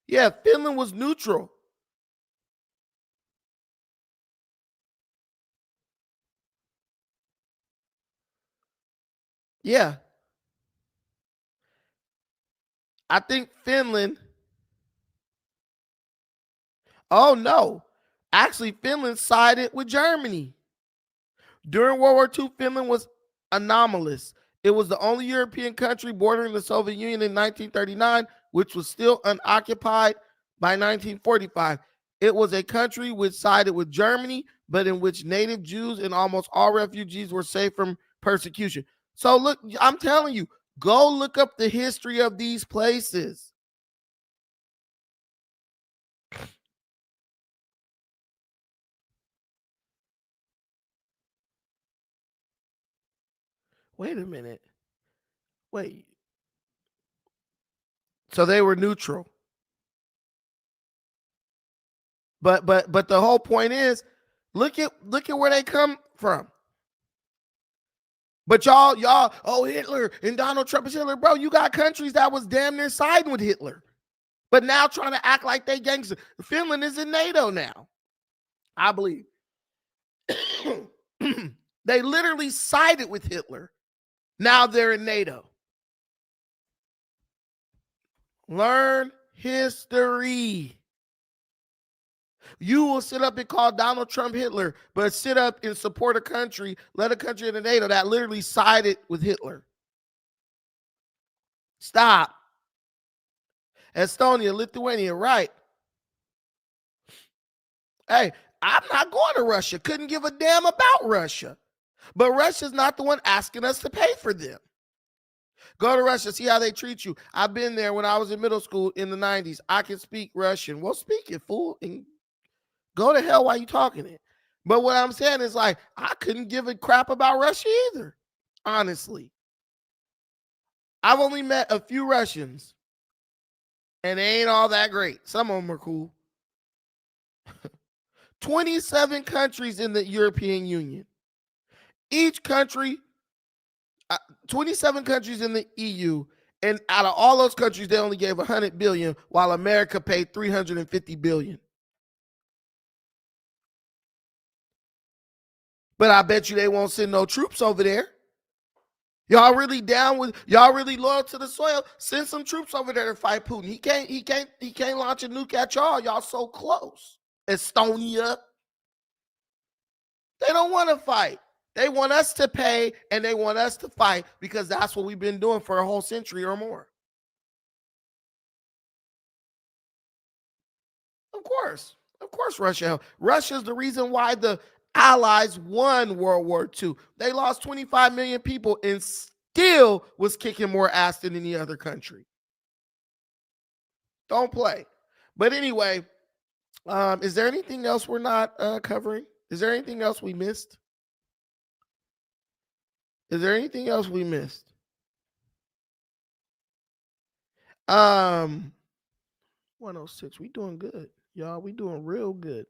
Yeah, Finland was neutral. Yeah. I think Finland. Oh, no. Actually, Finland sided with Germany. During World War II, Finland was anomalous. It was the only European country bordering the Soviet Union in 1939, which was still unoccupied by 1945. It was a country which sided with Germany, but in which native Jews and almost all refugees were safe from persecution. So look, I'm telling you, go look up the history of these places. Wait a minute. Wait. So they were neutral. But the whole point is, look at where they come from. But y'all, oh, Hitler and Donald Trump is Hitler. Bro, you got countries that was damn near siding with Hitler, but now trying to act like they gangster. Finland is in NATO now, I believe. They literally sided with Hitler. Now they're in NATO. Learn history. You will sit up and call Donald Trump Hitler, but sit up and support a country, let a country in the NATO that literally sided with Hitler. Stop. Estonia, Lithuania, right. Hey, I'm not going to Russia. Couldn't give a damn about Russia. But Russia's not the one asking us to pay for them. Go to Russia, see how they treat you. I've been there when I was in middle school in the 90s. I can speak Russian. Well, speak it, fool, and go to hell while you talking it. But what I'm saying is, like, I couldn't give a crap about Russia either, honestly. I've only met a few Russians, and they ain't all that great. Some of them are cool. 27 countries in the European Union. Each country, 27 countries in the EU, and out of all those countries, they only gave 100 billion, while America paid 350 billion. But I bet you they won't send no troops over there. Y'all really down with, y'all really loyal to the soil? Send some troops over there to fight Putin. He can't launch a nuke at y'all. Y'all so close. Estonia. They don't want to fight. They want us to pay and they want us to fight because that's what we've been doing for a whole century or more. Of course, Russia. Russia's the reason why the Allies won World War II. They lost 25 million people and still was kicking more ass than any other country. Don't play. But anyway, is there anything else we're not covering? Is there anything else we missed? Is there anything else we missed? 106. We doing good, y'all. We doing real good.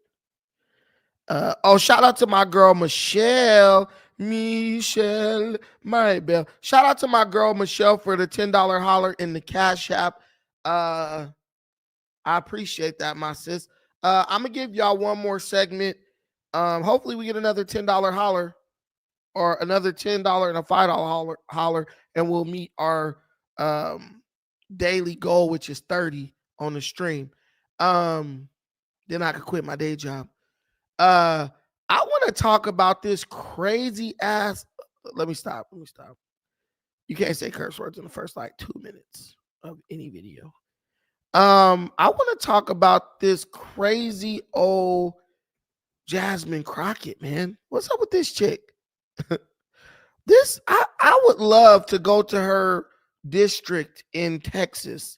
Shout out to my girl Michelle Maribel. Shout out to my girl Michelle for the $10 holler in the Cash App. I appreciate that, my sis. I'm gonna give y'all one more segment. Hopefully we get another $10 holler or another $10 and a $5 holler, and we'll meet our daily goal, which is 30 on the stream. Then I could quit my day job. I want to talk about this crazy ass. Let me stop. You can't say curse words in the first like 2 minutes of any video. I want to talk about this crazy old Jasmine Crockett, man. What's up with this chick? I would love to go to her district in Texas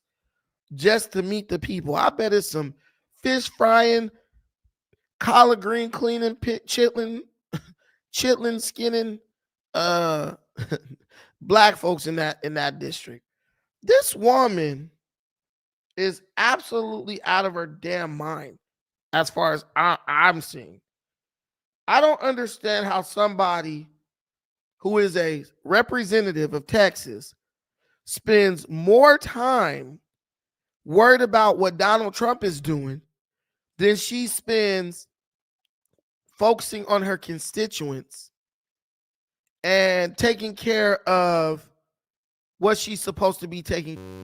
just to meet the people. I bet it's some fish frying, collard green cleaning, chitlin skinning, black folks in that district. This woman is absolutely out of her damn mind as far as I'm seeing. I don't understand how somebody who is a representative of Texas spends more time worried about what Donald Trump is doing than she spends focusing on her constituents and taking care of what she's supposed to be taking.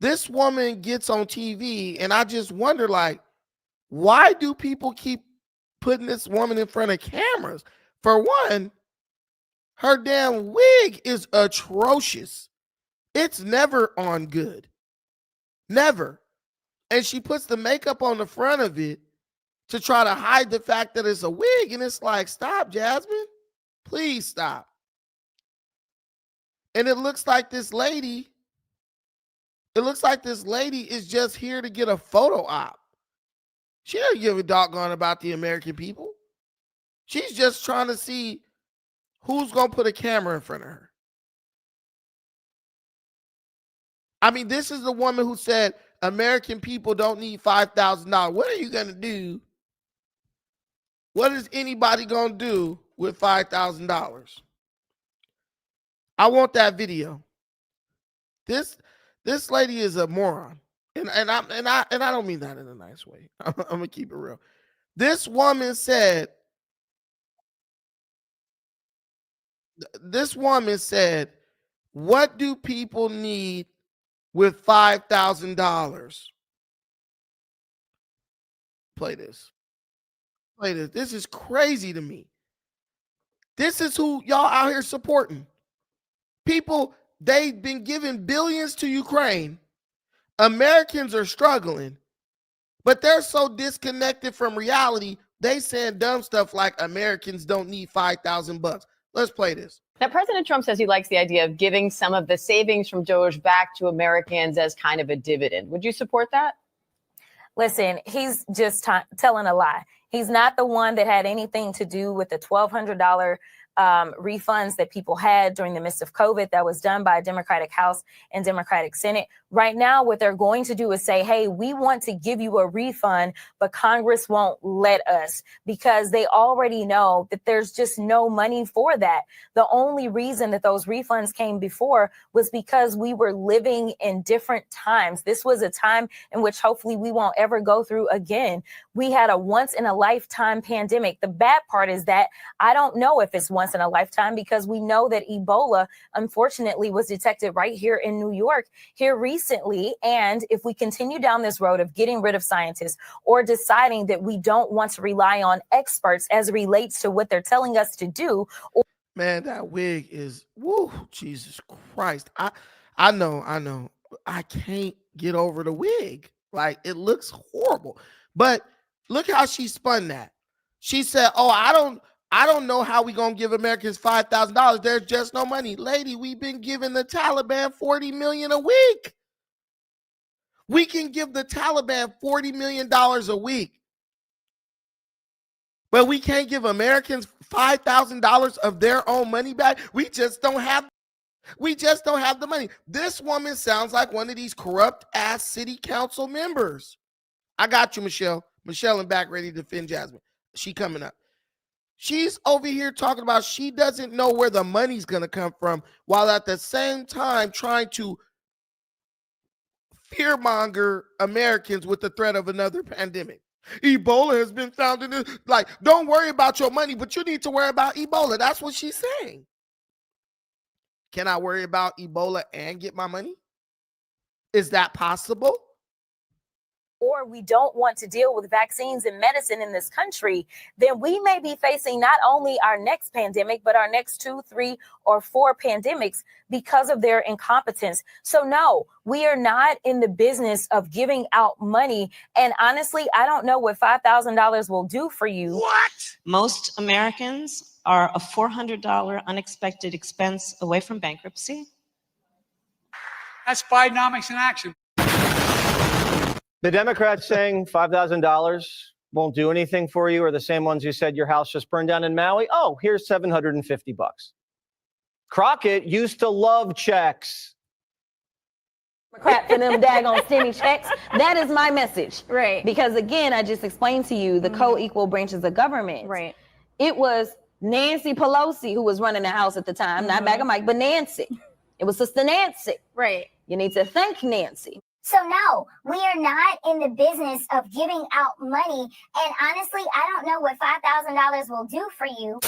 This woman gets on TV, and I just wonder, like, why do people keep putting this woman in front of cameras? For one, her damn wig is atrocious. It's never on good. Never. And she puts the makeup on the front of it to try to hide the fact that it's a wig. And it's like, stop, Jasmine. Please stop. And it looks like this lady is just here to get a photo op. She doesn't give a doggone about the American people. She's just trying to see who's going to put a camera in front of her. I mean, this is the woman who said American people don't need $5,000. What are you going to do? What is anybody going to do with $5,000? I want that video. This lady is a moron. And I don't mean that in a nice way. I'm gonna keep it real. This woman said, what do people need with $5,000? Play this. This is crazy to me. This is who y'all out here supporting. People, they've been giving billions to Ukraine. Americans are struggling, but they're so disconnected from reality. They saying dumb stuff like Americans don't need $5,000. Let's play this. Now, President Trump says he likes the idea of giving some of the savings from DOGE back to Americans as kind of a dividend. Would you support that? Listen, he's just telling a lie. He's not the one that had anything to do with the $1,200 refunds that people had during the midst of COVID that was done by a Democratic House and Democratic Senate. Right now, what they're going to do is say, hey, we want to give you a refund, but Congress won't let us, because they already know that there's just no money for that. The only reason that those refunds came before was because we were living in different times. This was a time in which hopefully we won't ever go through again. We had a once in a lifetime pandemic. The bad part is that I don't know if it's once in a lifetime, because we know that Ebola, unfortunately, was detected right here in New York here recently. And if we continue down this road of getting rid of scientists or deciding that we don't want to rely on experts as it relates to what they're telling us to do. Man, that wig is, woo, Jesus Christ. I know. I can't get over the wig. Like, it looks horrible. But look how she spun that. She said, oh, I don't know how we gonna give Americans $5,000. There's just no money. Lady, we've been giving the Taliban $40 million a week. We can give the Taliban $40 million a week. But we can't give Americans $5,000 of their own money back. We just don't have the money. This woman sounds like one of these corrupt ass city council members. I got you, Michelle. Michelle in back ready to defend Jasmine. She coming up. She's over here talking about she doesn't know where the money's going to come from, while at the same time trying to fearmonger Americans with the threat of another pandemic. Ebola has been found in this. Like, don't worry about your money, but you need to worry about Ebola. That's what she's saying. Can I worry about Ebola and get my money? Is that possible? Or we don't want to deal with vaccines and medicine in this country, then we may be facing not only our next pandemic, but our next 2, 3, or 4 pandemics because of their incompetence. So no, we are not in the business of giving out money. And honestly, I don't know what $5,000 will do for you. What? Most Americans are a $400 unexpected expense away from bankruptcy. That's Bidenomics in action. The Democrats saying $5,000 won't do anything for you are the same ones who said your house just burned down in Maui. Oh, here's $750. Crockett used to love checks. Crap for them daggone stimmy checks. That is my message. Right. Because again, I just explained to you the co-equal branches of government. Right. It was Nancy Pelosi who was running the House at the time, not Bag of Mike, but Nancy. It was Sister Nancy. Right. You need to thank Nancy. So no, we are not in the business of giving out money. And honestly, I don't know what $5,000 will do for you.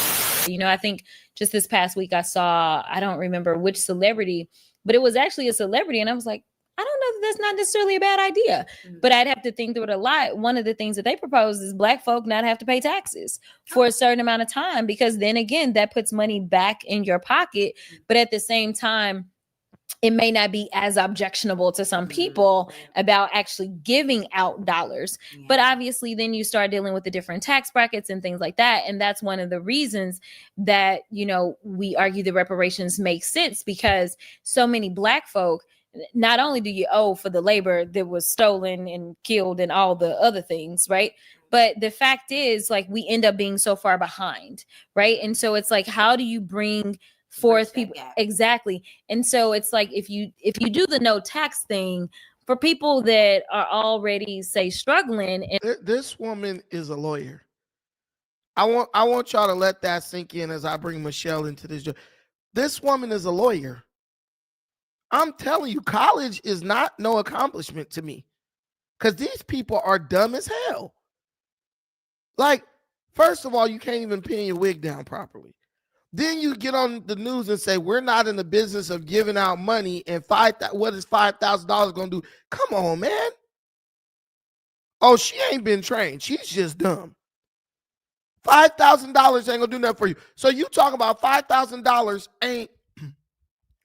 You know, I think just this past week I saw, I don't remember which celebrity, but it was actually a celebrity. And I was like, I don't know that that's not necessarily a bad idea, but I'd have to think through it a lot. One of the things that they propose is Black folk not have to pay taxes for a certain amount of time, because then again, that puts money back in your pocket. But at the same time, it may not be as objectionable to some people about actually giving out dollars. But obviously then you start dealing with the different tax brackets and things like that. And that's one of the reasons that, you know, we argue the reparations make sense, because so many Black folk, not only do you owe for the labor that was stolen and killed and all the other things, right? But the fact is, like, we end up being so far behind, right? And so it's like, how do you bring forth people? Exactly. And so it's like, if you do the no tax thing for people that are already, say, struggling. And this woman is a lawyer. I want y'all to let that sink in as I bring Michelle into this. This woman is a lawyer. I'm telling you, college is not no accomplishment to me because these people are dumb as hell. Like, first of all, you can't even pin your wig down properly. Then you get on the news and say, we're not in the business of giving out money, and what is $5,000 going to do? Come on, man. Oh, she ain't been trained. She's just dumb. $5,000 ain't going to do nothing for you. So you talk about $5,000 ain't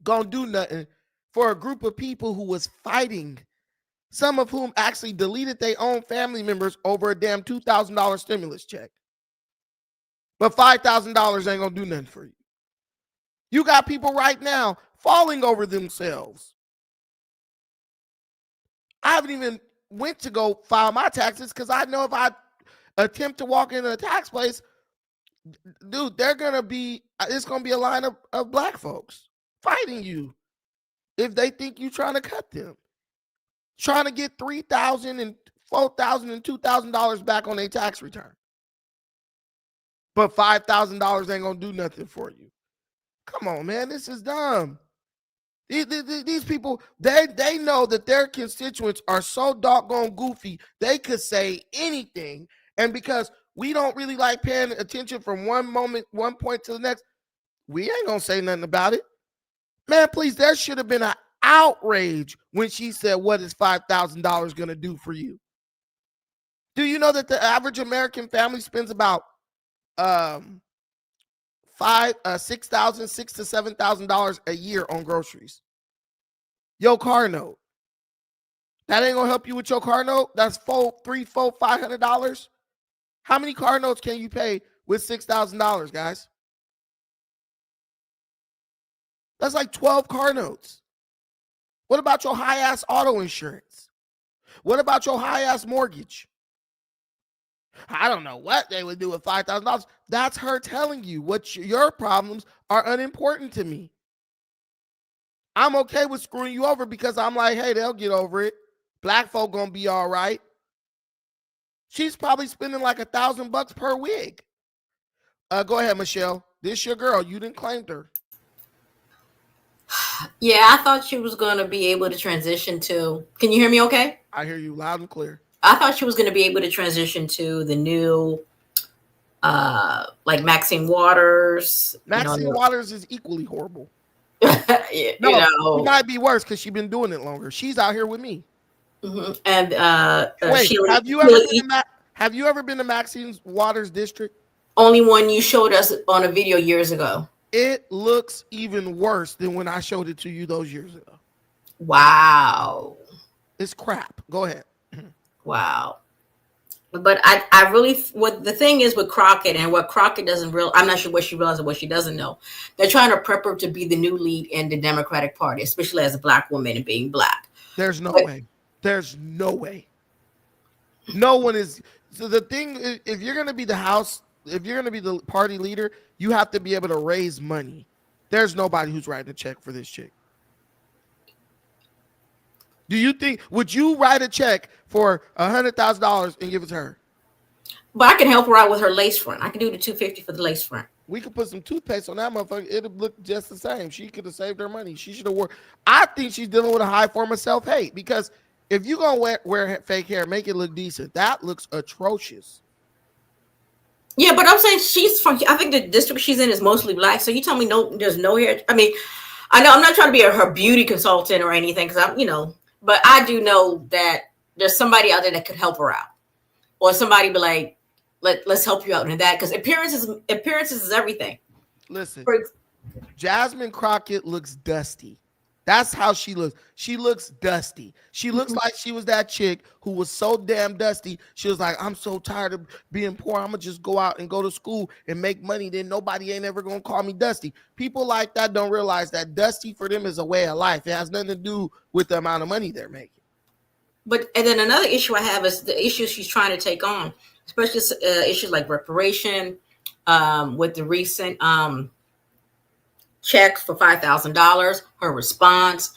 going to do nothing for a group of people who was fighting, some of whom actually deleted their own family members over a damn $2,000 stimulus check. But $5,000 ain't going to do nothing for you. You got people right now falling over themselves. I haven't even went to go file my taxes because I know if I attempt to walk into a tax place, dude, it's going to be a line of black folks fighting you if they think you're trying to cut them. Trying to get $3,000 and $4,000 and $2,000 back on their tax return. But $5,000 ain't going to do nothing for you. Come on, man. This is dumb. These people, they know that their constituents are so doggone goofy, they could say anything. And because we don't really like paying attention from one point to the next, we ain't going to say nothing about it. Man, please, there should have been an outrage when she said, what is $5,000 going to do for you? Do you know that the average American family spends about $6,000 to $7,000 a year on groceries? Your car note. That ain't gonna help you with your car note. That's $500. How many car notes can you pay with $6,000, guys? That's like 12 car notes. What about your high-ass auto insurance? What about your high-ass mortgage? I don't know what they would do with $5,000. That's her telling you what your problems are unimportant to me. I'm okay with screwing you over because I'm like, hey, they'll get over it. Black folk gonna be all right. She's probably spending like $1,000 per wig. Go ahead, Michelle. This your girl. You didn't claim her. Yeah, I thought she was going to be able to transition to. Can you hear me okay? I hear you loud and clear. I thought she was going to be able to transition to the new, like Maxine Waters. Maxine Waters is equally horrible. It might be worse because she's been doing it longer. She's out here with me. Mm-hmm. And wait, have you ever been to Maxine Waters district? Only one you showed us on a video years ago. It looks even worse than when I showed it to you those years ago. Wow. It's crap. Go ahead. Wow. But I really, what the thing is with Crockett and what Crockett doesn't realize, I'm not sure what she realizes or what she doesn't know. They're trying to prep her to be the new lead in the Democratic Party, especially as a black woman and being black. There's no way. There's no way. No one is. So the thing, if you're going to be if you're going to be the party leader, you have to be able to raise money. There's nobody who's writing a check for this chick. Do you think, would you write a check for $100,000 and give it to her? But I can help her out with her lace front. I can do the $250 for the lace front. We could put some toothpaste on that motherfucker. It'll look just the same. She could have saved her money. She should have worn. I think she's dealing with a high form of self-hate because if you're going to wear fake hair, make it look decent. That looks atrocious. Yeah, but I'm saying she's from, I think the district she's in is mostly black. So you tell me there's no hair. I mean, I know I'm not trying to be her beauty consultant or anything because I'm, but I do know that there's somebody out there that could help her out, or somebody be like, let's help you out in that because appearances is everything. Listen, Jasmine Crockett looks dusty. That's how she looks. She looks dusty. She looks like she was that chick who was so damn dusty. She was like, I'm so tired of being poor. I'm going to just go out and go to school and make money. Then nobody ain't ever going to call me dusty. People like that don't realize that dusty for them is a way of life. It has nothing to do with the amount of money they're making. And then another issue I have is the issues she's trying to take on, especially issues like reparation, with the recent checks for $5,000, her response.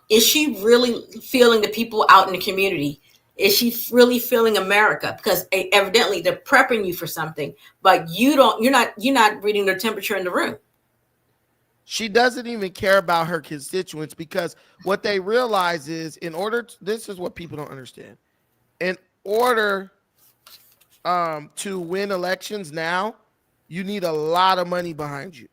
Is she really feeling the people out in the community? Is she really feeling America? Because evidently they're prepping you for something, but you're not reading the temperature in the room. She doesn't even care about her constituents, because what they realize is, this is what people don't understand. In order to win elections now, you need a lot of money behind you.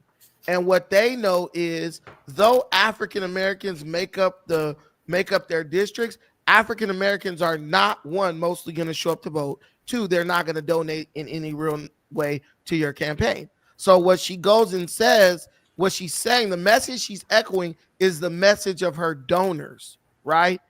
And what they know is, though African Americans make up their districts, African Americans are not, one, mostly going to show up to vote. Two, they're not going to donate in any real way to your campaign. So what she goes and says, what she's saying, the message she's echoing is the message of her donors, right?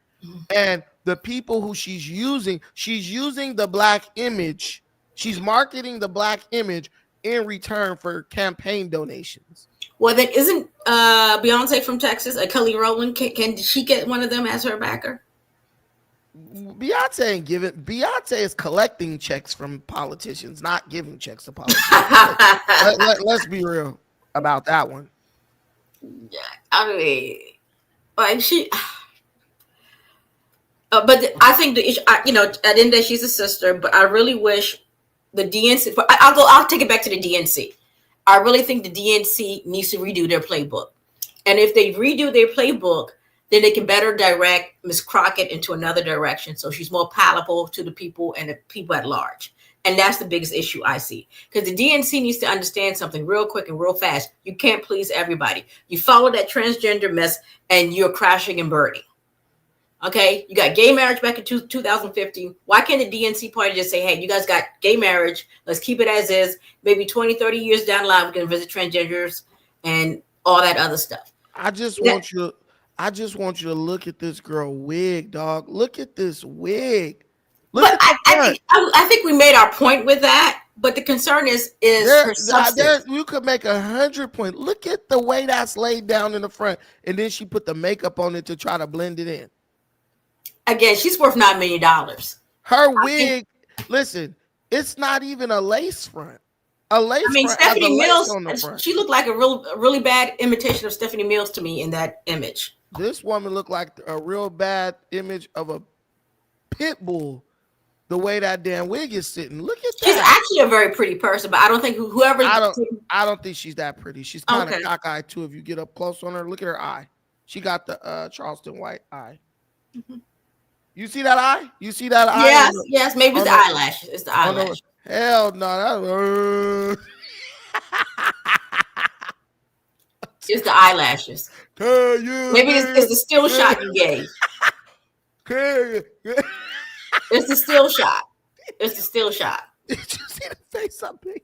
And the people who she's using the black image. She's marketing the black image in return for campaign donations. Well, then isn't Beyonce from Texas, Kelly Rowland? Can she get one of them as her backer? Beyonce ain't giving. Beyonce is collecting checks from politicians, not giving checks to politicians. Let's be real about that one. Yeah, I mean, like she. But I think the issue, at the end of the day, she's a sister. But I really wish the DNC. I'll take it back to the DNC. I really think the DNC needs to redo their playbook, and if they redo their playbook, then they can better direct Ms. Crockett into another direction, so she's more palatable to the people and the people at large. And that's the biggest issue I see, because the DNC needs to understand something real quick and real fast. You can't please everybody. You follow that transgender mess, and you're crashing and burning. Okay, you got gay marriage back in 2015. Why can't the DNC party just say, hey, you guys got gay marriage, let's keep it as is. Maybe 20, 30 years down the line, we can visit transgenders and all that other stuff. I just want you to look at this girl wig, dog. Look at this wig. I think we made our point with that, but the concern is her substance. You could make 100 points. Look at the way that's laid down in the front, and then she put the makeup on it to try to blend it in. Again, she's worth $9 million. Her wig, listen, it's not even a lace front. A lace front. Stephanie Mills, she looked like a really bad imitation of Stephanie Mills to me in that image. This woman looked like a real bad image of a pit bull. The way that damn wig is sitting. Look at that. She's actually a very pretty person, but I don't think whoever. I don't think she's that pretty. She's kind of cockeyed too. If you get up close on her, look at her eye. She got the Charleston White eye. Mm-hmm. You see that eye? You see that eye? Yes. Maybe it's the eyelashes. It's the eyelashes. Hell no. It's the eyelashes. Maybe it's the still shot you gave. It's the still shot. It's the still shot. Did you see the face something?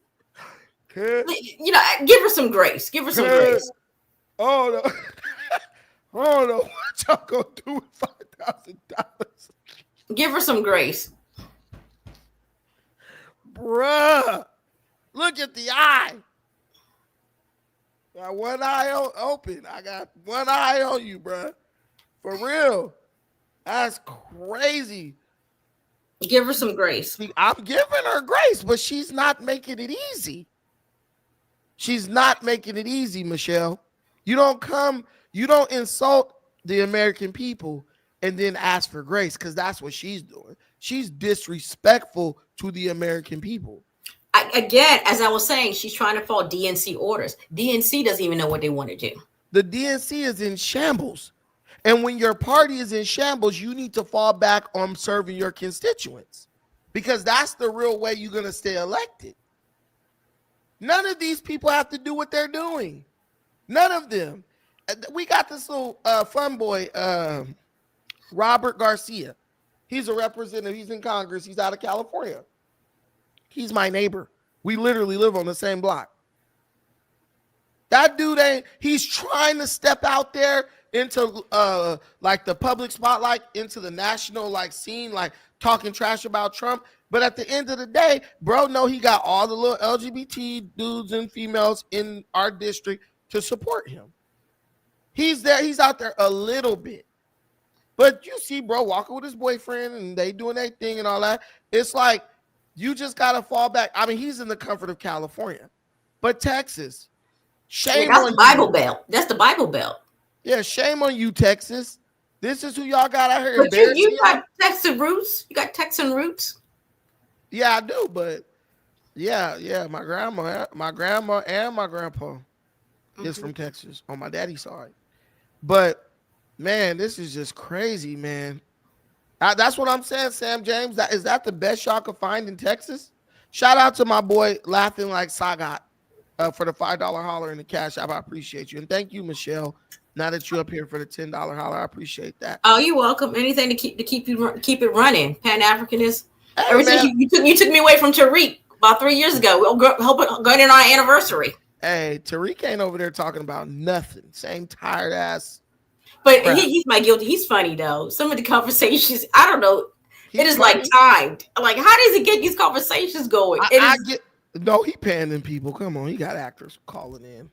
Give her some grace. Give her some grace. Oh no. Oh no. What y'all gonna do with $5,000? Give her some grace. Bruh. Look at the eye. Got one eye open. I got one eye on you, bruh. For real. That's crazy. Give her some grace. I'm giving her grace, but she's not making it easy. She's not making it easy, Michelle. You don't insult the American people and then ask for grace, because that's what she's doing. She's disrespectful to the American people. Again, as I was saying, she's trying to follow DNC orders. DNC doesn't even know what they want to do. The DNC is in shambles. And when your party is in shambles, you need to fall back on serving your constituents, because that's the real way you're going to stay elected. None of these people have to do what they're doing. None of them. We got this little fun boy, Robert Garcia. He's a representative. He's in Congress. He's out of California. He's my neighbor. We literally live on the same block. That dude he's trying to step out there into like the public spotlight, into the national scene, talking trash about Trump. But at the end of the day, bro, no, he got all the little LGBT dudes and females in our district to support him. He's there. He's out there a little bit. But you see, bro, walking with his boyfriend and they doing their thing and all that. It's like, you just got to fall back. I mean, he's in the comfort of California. But Texas, shame on you. That's the Bible Belt. That's the Bible Belt. Yeah, shame on you, Texas. This is who y'all got out here. But you got Texan roots. You got Texan roots. Yeah, I do. But yeah, my grandma and my grandpa. is from Texas on my daddy's side. But man, this is just crazy, man. That's what I'm saying, Sam James. Is that the best y'all could find in Texas? Shout out to my boy Laughing Like Sagat for the $5 holler in the cash app. I appreciate you. And thank you, Michelle. Now that you're up here for the $10 holler, I appreciate that. Oh, you're welcome. Anything to keep it running. Pan-Africanism. Hey, Ever since you took me away from Tariq about 3 years ago. We'll going in our anniversary. Hey, Tariq ain't over there talking about nothing. Same tired ass. But he's my guilty. He's funny though. Some of the conversations, I don't know. It is like timed. Like, how does he get these conversations going? No, he paying them people. Come on, he got actors calling in.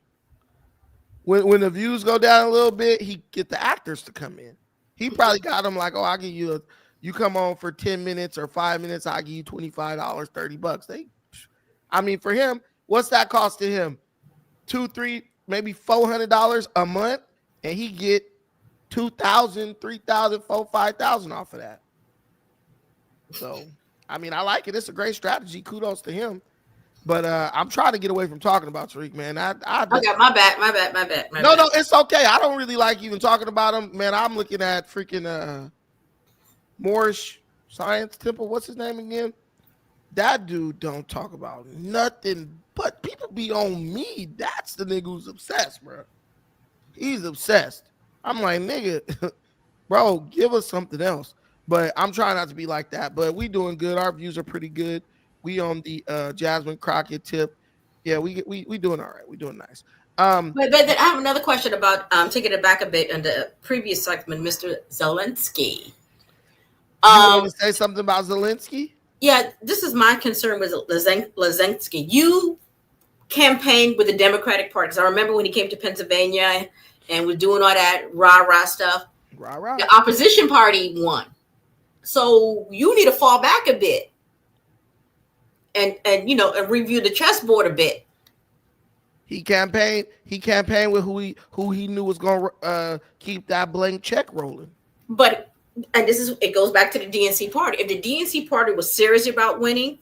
When the views go down a little bit, he get the actors to come in. He probably got them like, oh, I'll give you you come on for 10 minutes or 5 minutes, I'll give you $25, $30. I mean, for him, what's that cost to him? $200, $300, maybe $400 a month, and he get $2,000, $3,000, $4,000, $5,000 off of that. So, I mean, I like it. It's a great strategy. Kudos to him. But I'm trying to get away from talking about Tariq, man. Okay, my bad. No, it's okay. I don't really like even talking about him, man. I'm looking at freaking Moorish Science Temple. What's his name again? That dude don't talk about nothing but people be on me. That's the nigga who's obsessed, bro. He's obsessed. I'm like, nigga, bro, give us something else. But I'm trying not to be like that. But we doing good. Our views are pretty good. We on the Jasmine Crockett tip. Yeah, we doing all right. We doing nice. But I have another question about taking it back a bit on the previous segment, Mr. Zelensky. You want to say something about Zelensky? Yeah, this is my concern with Zelensky. You campaigned with the Democratic Party. I remember when he came to Pennsylvania and was doing all that rah-rah stuff. Rah-rah. The opposition party won. So you need to fall back a bit and review the chessboard a bit. He campaigned with who he knew was going to keep that blank check rolling. But it goes back to the DNC party. If the DNC party was serious about winning,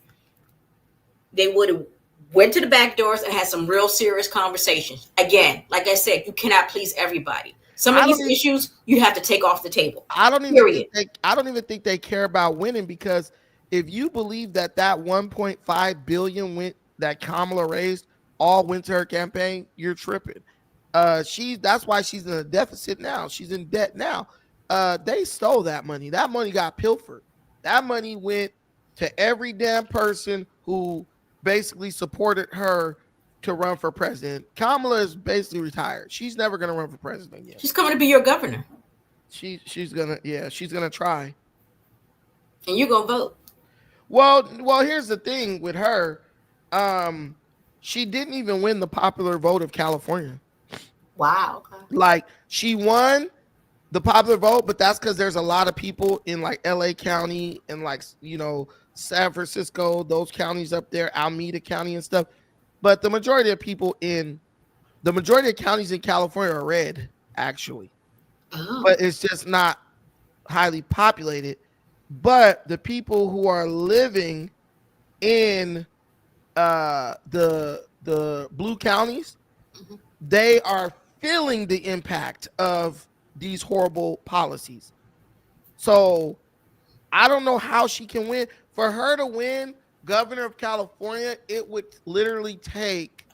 they would have went to the back doors and had some real serious conversations. Again, like I said, you cannot please everybody. Some of these issues you have to take off the table. I don't even think they care about winning, because if you believe that 1.5 billion that Kamala raised all went to her campaign, you're tripping. That's why she's in a deficit now. She's in debt now. They stole that money. That money got pilfered. That money went to every damn person who basically supported her to run for president. Kamala is basically retired. She's never gonna run for president again. She's coming to be your governor. She's gonna try. And you're gonna vote. Well, here's the thing with her. She didn't even win the popular vote of California. Wow. Like, she won the popular vote, but that's because there's a lot of people in like LA County and like, San Francisco, those counties up there, Alameda County and stuff. But the majority of counties in California are red, actually. Oh. But it's just not highly populated. But the people who are living in the blue counties, they are feeling the impact of these horrible policies. So I don't know how she can win. For her to win governor of California, it would literally take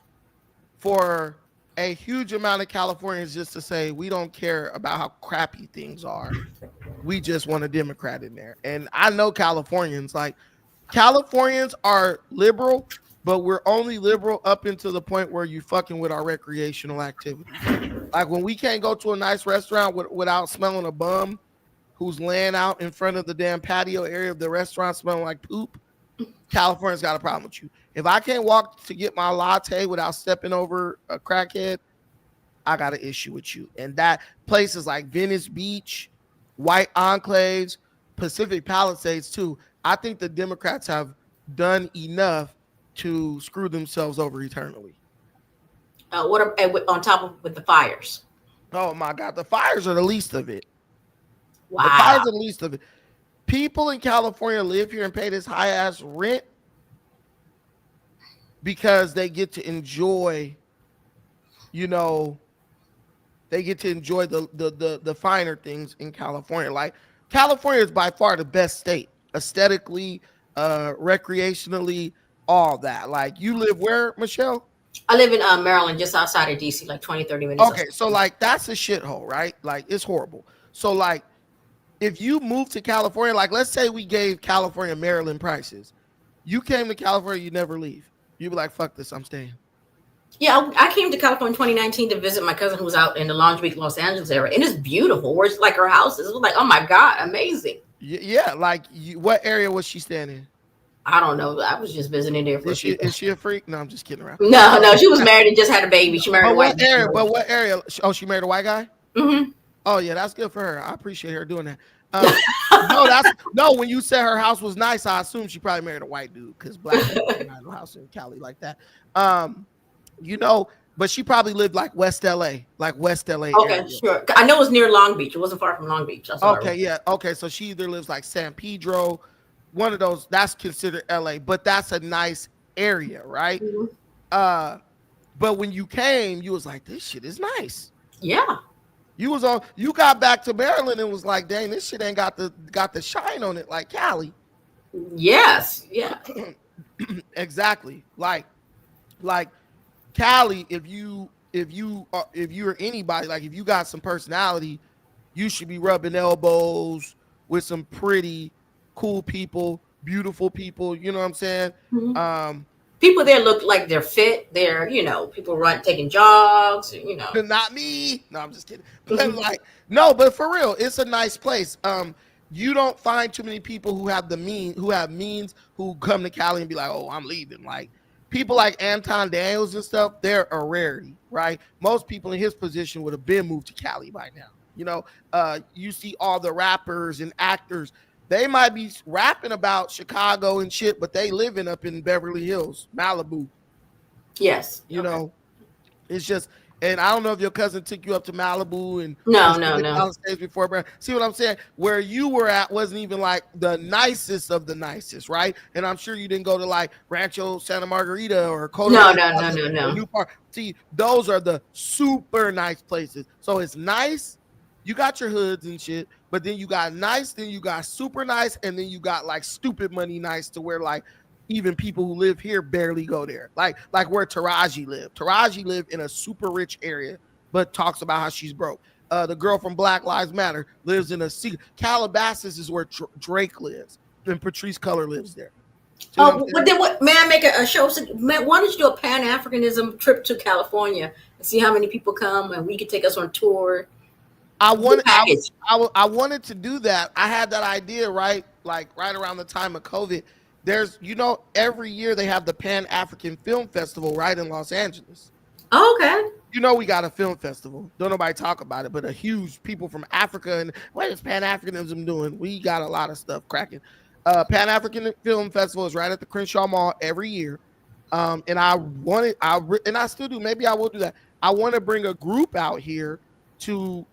for a huge amount of Californians just to say, we don't care about how crappy things are. We just want a Democrat in there. And I know Californians are liberal, but we're only liberal up until the point where you fucking with our recreational activities. Like when we can't go to a nice restaurant without smelling a bum who's laying out in front of the damn patio area of the restaurant smelling like poop, California's got a problem with you. If I can't walk to get my latte without stepping over a crackhead, I got an issue with you. And that places like Venice Beach, White Enclaves, Pacific Palisades too. I think the Democrats have done enough to screw themselves over eternally. On top of with the fires? Oh my God, the fires are the least of it. Wow. The fires are the least of it. People in California live here and pay this high ass rent because they get to enjoy, you know, they get to enjoy the finer things in California. Like California is by far the best state, aesthetically, recreationally, all that. Like you live where, Michelle? I live in Maryland, just outside of DC, like 20, 30 minutes. Okay, so like that's a shithole, right? Like it's horrible. So like if you move to California, like let's say we gave California Maryland prices, you came to California, you never leave. You'd be like, fuck this, I'm staying. Yeah, I came to California in 2019 to visit my cousin who was out in the Long Beach, Los Angeles area, and it's beautiful. Where it's like her house is, it was like, oh my god, amazing. Yeah, like what area was she staying in? I don't know. I was just visiting there for Is she a freak? No, I'm just kidding around. No, she was married and just had a baby. She married a white guy. But what area? Oh, she married a white guy? Mm-hmm. Oh yeah, that's good for her. I appreciate her doing that. No, when you said her house was nice, I assume she probably married a white dude because black people don't have a house in Cali like that. You know, but she probably lived like West LA, Okay, area. sure. I know it was near Long Beach. It wasn't far from Long Beach. Okay, yeah. Okay, so she either lives like San Pedro, one of those. That's considered LA, but that's a nice area, right? Mm-hmm. But when you came, you was like, this shit is nice. Yeah. You got back to Maryland and was like, dang, this shit ain't got the shine on it like Cali. Yes. Yeah. Exactly. Like Cali, if you're anybody, like if you got some personality, you should be rubbing elbows with some pretty cool people, beautiful people. You know what I'm saying? Mm-hmm. People there look like they're fit. They're, people taking jogs, Not me. No, I'm just kidding. But but for real, it's a nice place. You don't find too many people who have means who come to Cali and be like, oh, I'm leaving. Like people like Anton Daniels and stuff, they're a rarity, right? Most people in his position would have been moved to Cali by now. You see all the rappers and actors. They might be rapping about Chicago and shit, but they living up in Beverly Hills, Malibu. Yes. It's just, and I don't know if your cousin took you up to Malibu and no. Before, but see what I'm saying? Where you were at wasn't even like the nicest of the nicest, right? And I'm sure you didn't go to like Rancho Santa Margarita or Coda. No. New Park. See, those are the super nice places. So it's nice. You got your hoods and shit, but then you got nice, then you got super nice, and then you got like stupid money nice to where like even people who live here barely go there. Like where Taraji lived. Taraji lived in a super rich area, but talks about how she's broke. The girl from Black Lives Matter lives in Calabasas is where Drake lives, and Patrice Culler lives there. But then may I make a show? Why don't you do a Pan-Africanism trip to California and see how many people come, and we could take us on tour. I wanted to do that. I had that idea right around the time of COVID. There's, every year they have the Pan-African Film Festival right in Los Angeles. Oh, okay. We got a film festival. Don't nobody talk about it, but a huge people from Africa. And what is Pan-Africanism doing? We got a lot of stuff cracking. Pan-African Film Festival is right at the Crenshaw Mall every year. And I still do. Maybe I will do that. I want to bring a group out here to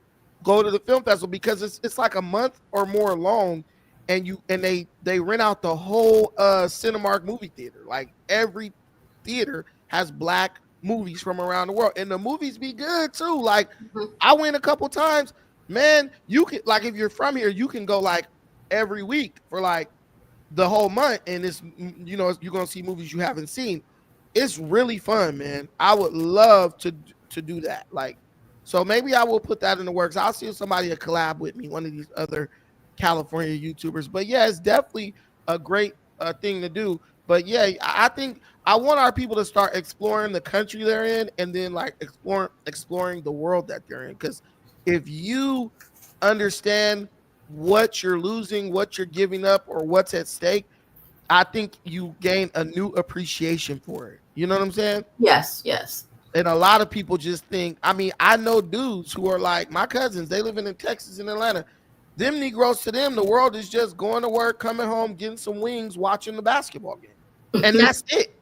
go to the film festival because it's like a month or more long, and they rent out the whole Cinemark movie theater. Like every theater has black movies from around the world, and the movies be good too. Like I went a couple times, man. You can, like, if you're from here, you can go like every week for like the whole month, and it's you're gonna see movies you haven't seen. It's really fun, man. I would love to do that. Like, so maybe I will put that in the works. I'll see if somebody will collab with me, one of these other California YouTubers. But yeah, it's definitely a great thing to do. But yeah, I think I want our people to start exploring the country they're in, and then like exploring the world that they're in. Because if you understand what you're losing, what you're giving up, or what's at stake, I think you gain a new appreciation for it. You know what I'm saying? Yes. And a lot of people just think, I know dudes who are like my cousins, they living in Texas and Atlanta. Them Negroes, to them, the world is just going to work, coming home, getting some wings, watching the basketball game. And that's it.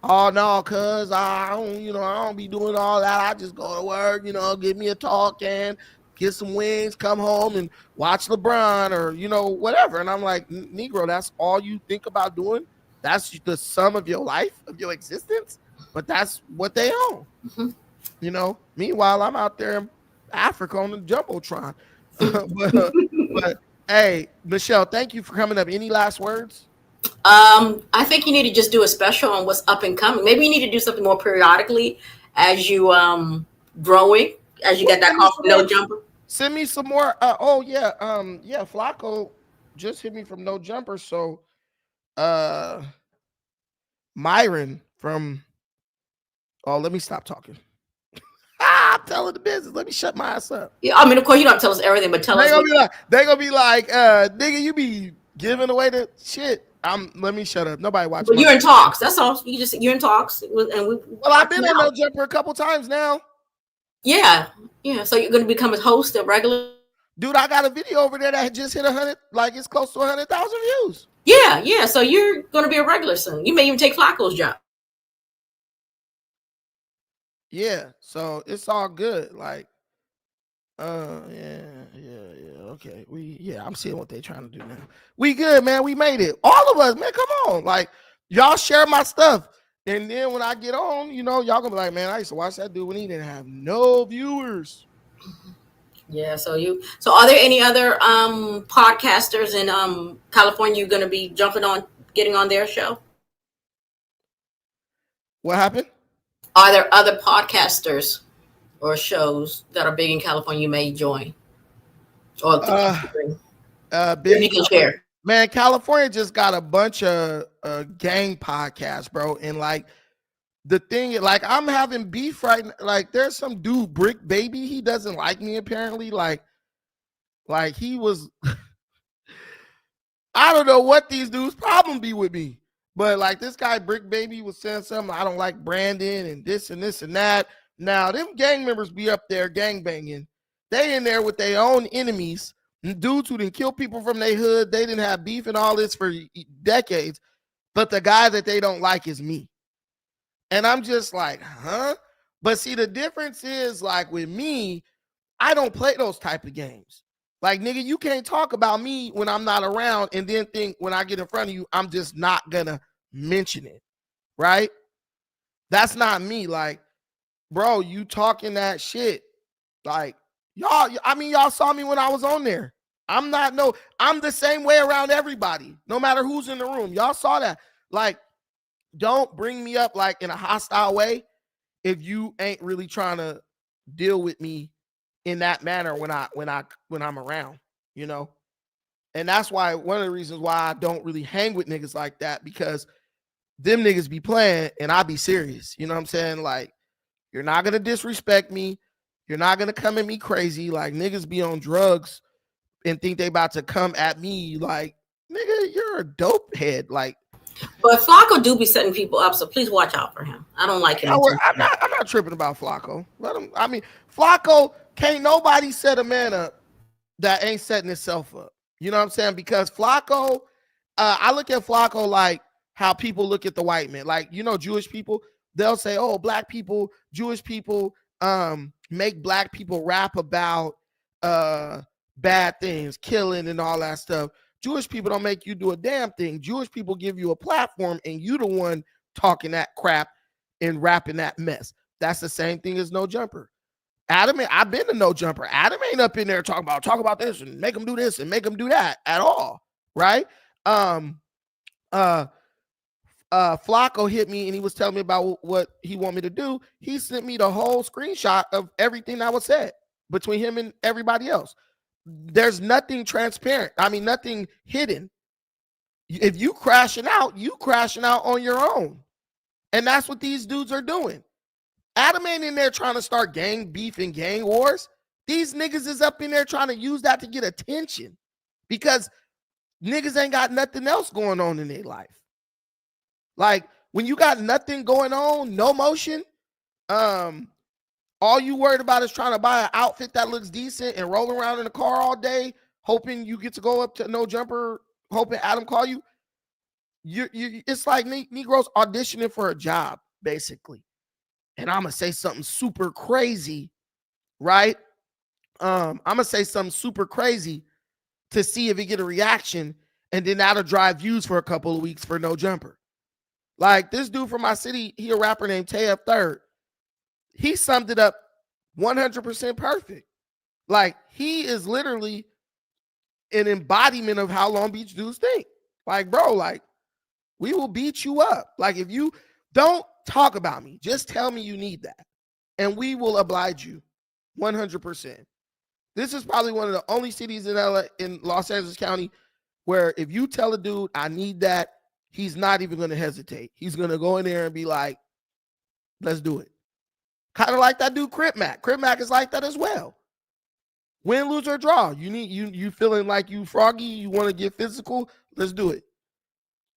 Oh no, cuz I don't be doing all that. I just go to work, give me a talk and get some wings, come home and watch LeBron or, whatever. And I'm like, Negro, that's all you think about doing? That's the sum of your life, of your existence? But that's what they own. You know, meanwhile, I'm out there in Africa on the Jumbotron. but hey, Michelle, thank you for coming up. Any last words? I think you need to just do a special on what's up and coming. Maybe you need to do something more periodically as you growing, as you get that call from No Jumper. Send me some more. Yeah, Flacco just hit me from No Jumper. So Myron from let me stop talking. I'm telling the business. Let me shut my ass up. Yeah, I mean, of course you don't have to tell us everything, but tell us. They gonna be like, nigga, you be giving away the shit. Let me shut up. Nobody watching. But you're in talks. That's all. You're in talks, and well, I've been on No Jumper a couple times now. Yeah. So you're gonna become a host, a regular. Dude, I got a video over there that just hit 100, like it's close to 100,000 views. Yeah. So you're gonna be a regular soon. You may even take Flacco's job. Yeah, so it's all good. Like, okay. I'm seeing what they're trying to do now. We good, man. We made it. All of us, man. Come on. Like, y'all share my stuff. And then when I get on, y'all gonna be like, man, I used to watch that dude when he didn't have no viewers. Yeah, so are there any other podcasters in California you're gonna be getting on their show? What happened? Are there other podcasters or shows that are big in California you may join? Or big, you can share. Man, California just got a bunch of gang podcasts, bro. And like the thing, like I'm having beef right now. Like there's some dude, Brick Baby. He doesn't like me apparently. Like he was. I don't know what these dudes' problem be with me. But like this guy, Brick Baby, was saying something. I don't like Brandon and this and that. Now, them gang members be up there gang banging. They in there with their own enemies. Dudes who didn't kill people from their hood. They didn't have beef and all this for decades. But the guy that they don't like is me. And I'm just like, huh? But see, the difference is like with me, I don't play those type of games. Like, nigga, you can't talk about me when I'm not around and then think when I get in front of you, I'm just not gonna mention it, right? That's not me. Like, bro, you talking that shit. Like, y'all saw me when I was on there. I'm the same way around everybody, no matter who's in the room. Y'all saw that. Like, don't bring me up like in a hostile way if you ain't really trying to deal with me in that manner when I'm around, and that's why one of the reasons why I don't really hang with niggas like that, because them niggas be playing and I be serious. You know what I'm saying? Like, you're not gonna disrespect me, you're not gonna come at me crazy. Like, niggas be on drugs and think they about to come at me like, nigga, you're a dope head. Like, but Flacco do be setting people up, so please watch out for him. I don't like him. I'm not tripping about Flacco. Flacco, can't nobody set a man up that ain't setting himself up. You know what I'm saying? Because Flacco, I look at Flacco like how people look at the white man. Like, Jewish people, they'll say, oh, black people, Jewish people make black people rap about bad things, killing and all that stuff. Jewish people don't make you do a damn thing. Jewish people give you a platform and you the one talking that crap and rapping that mess. That's the same thing as No Jumper. Adam, I've been to No Jumper. Adam ain't up in there talk about this and make them do this and make them do that at all, right? Flacco hit me and he was telling me about what he want me to do. He sent me the whole screenshot of everything that was said between him and everybody else. There's nothing transparent. Nothing hidden. If you crashing out on your own. And that's what these dudes are doing. Adam ain't in there trying to start gang beef and gang wars. These niggas is up in there trying to use that to get attention because niggas ain't got nothing else going on in their life. Like, when you got nothing going on, no motion, all you worried about is trying to buy an outfit that looks decent and roll around in the car all day, hoping you get to go up to No Jumper, hoping Adam call you. It's like Negroes auditioning for a job, basically. And I'm going to say something super crazy, right? I'm going to say something super crazy to see if it get a reaction, and then that'll drive views for a couple of weeks for No Jumper. Like, this dude from my city, he a rapper named Tayeb Third. he summed it up 100% perfect. Like, he is literally an embodiment of how Long Beach dudes think. Like, bro, like, we will beat you up. Like, if you don't talk about me, just tell me you need that, and we will oblige you 100%. This is probably one of the only cities in Los Angeles County where if you tell a dude, I need that, he's not even going to hesitate. He's going to go in there and be like, let's do it. Kind of like that dude, Crip Mac. Crip Mac is like that as well. Win, lose, or draw. You feeling like you froggy, you want to get physical, let's do it.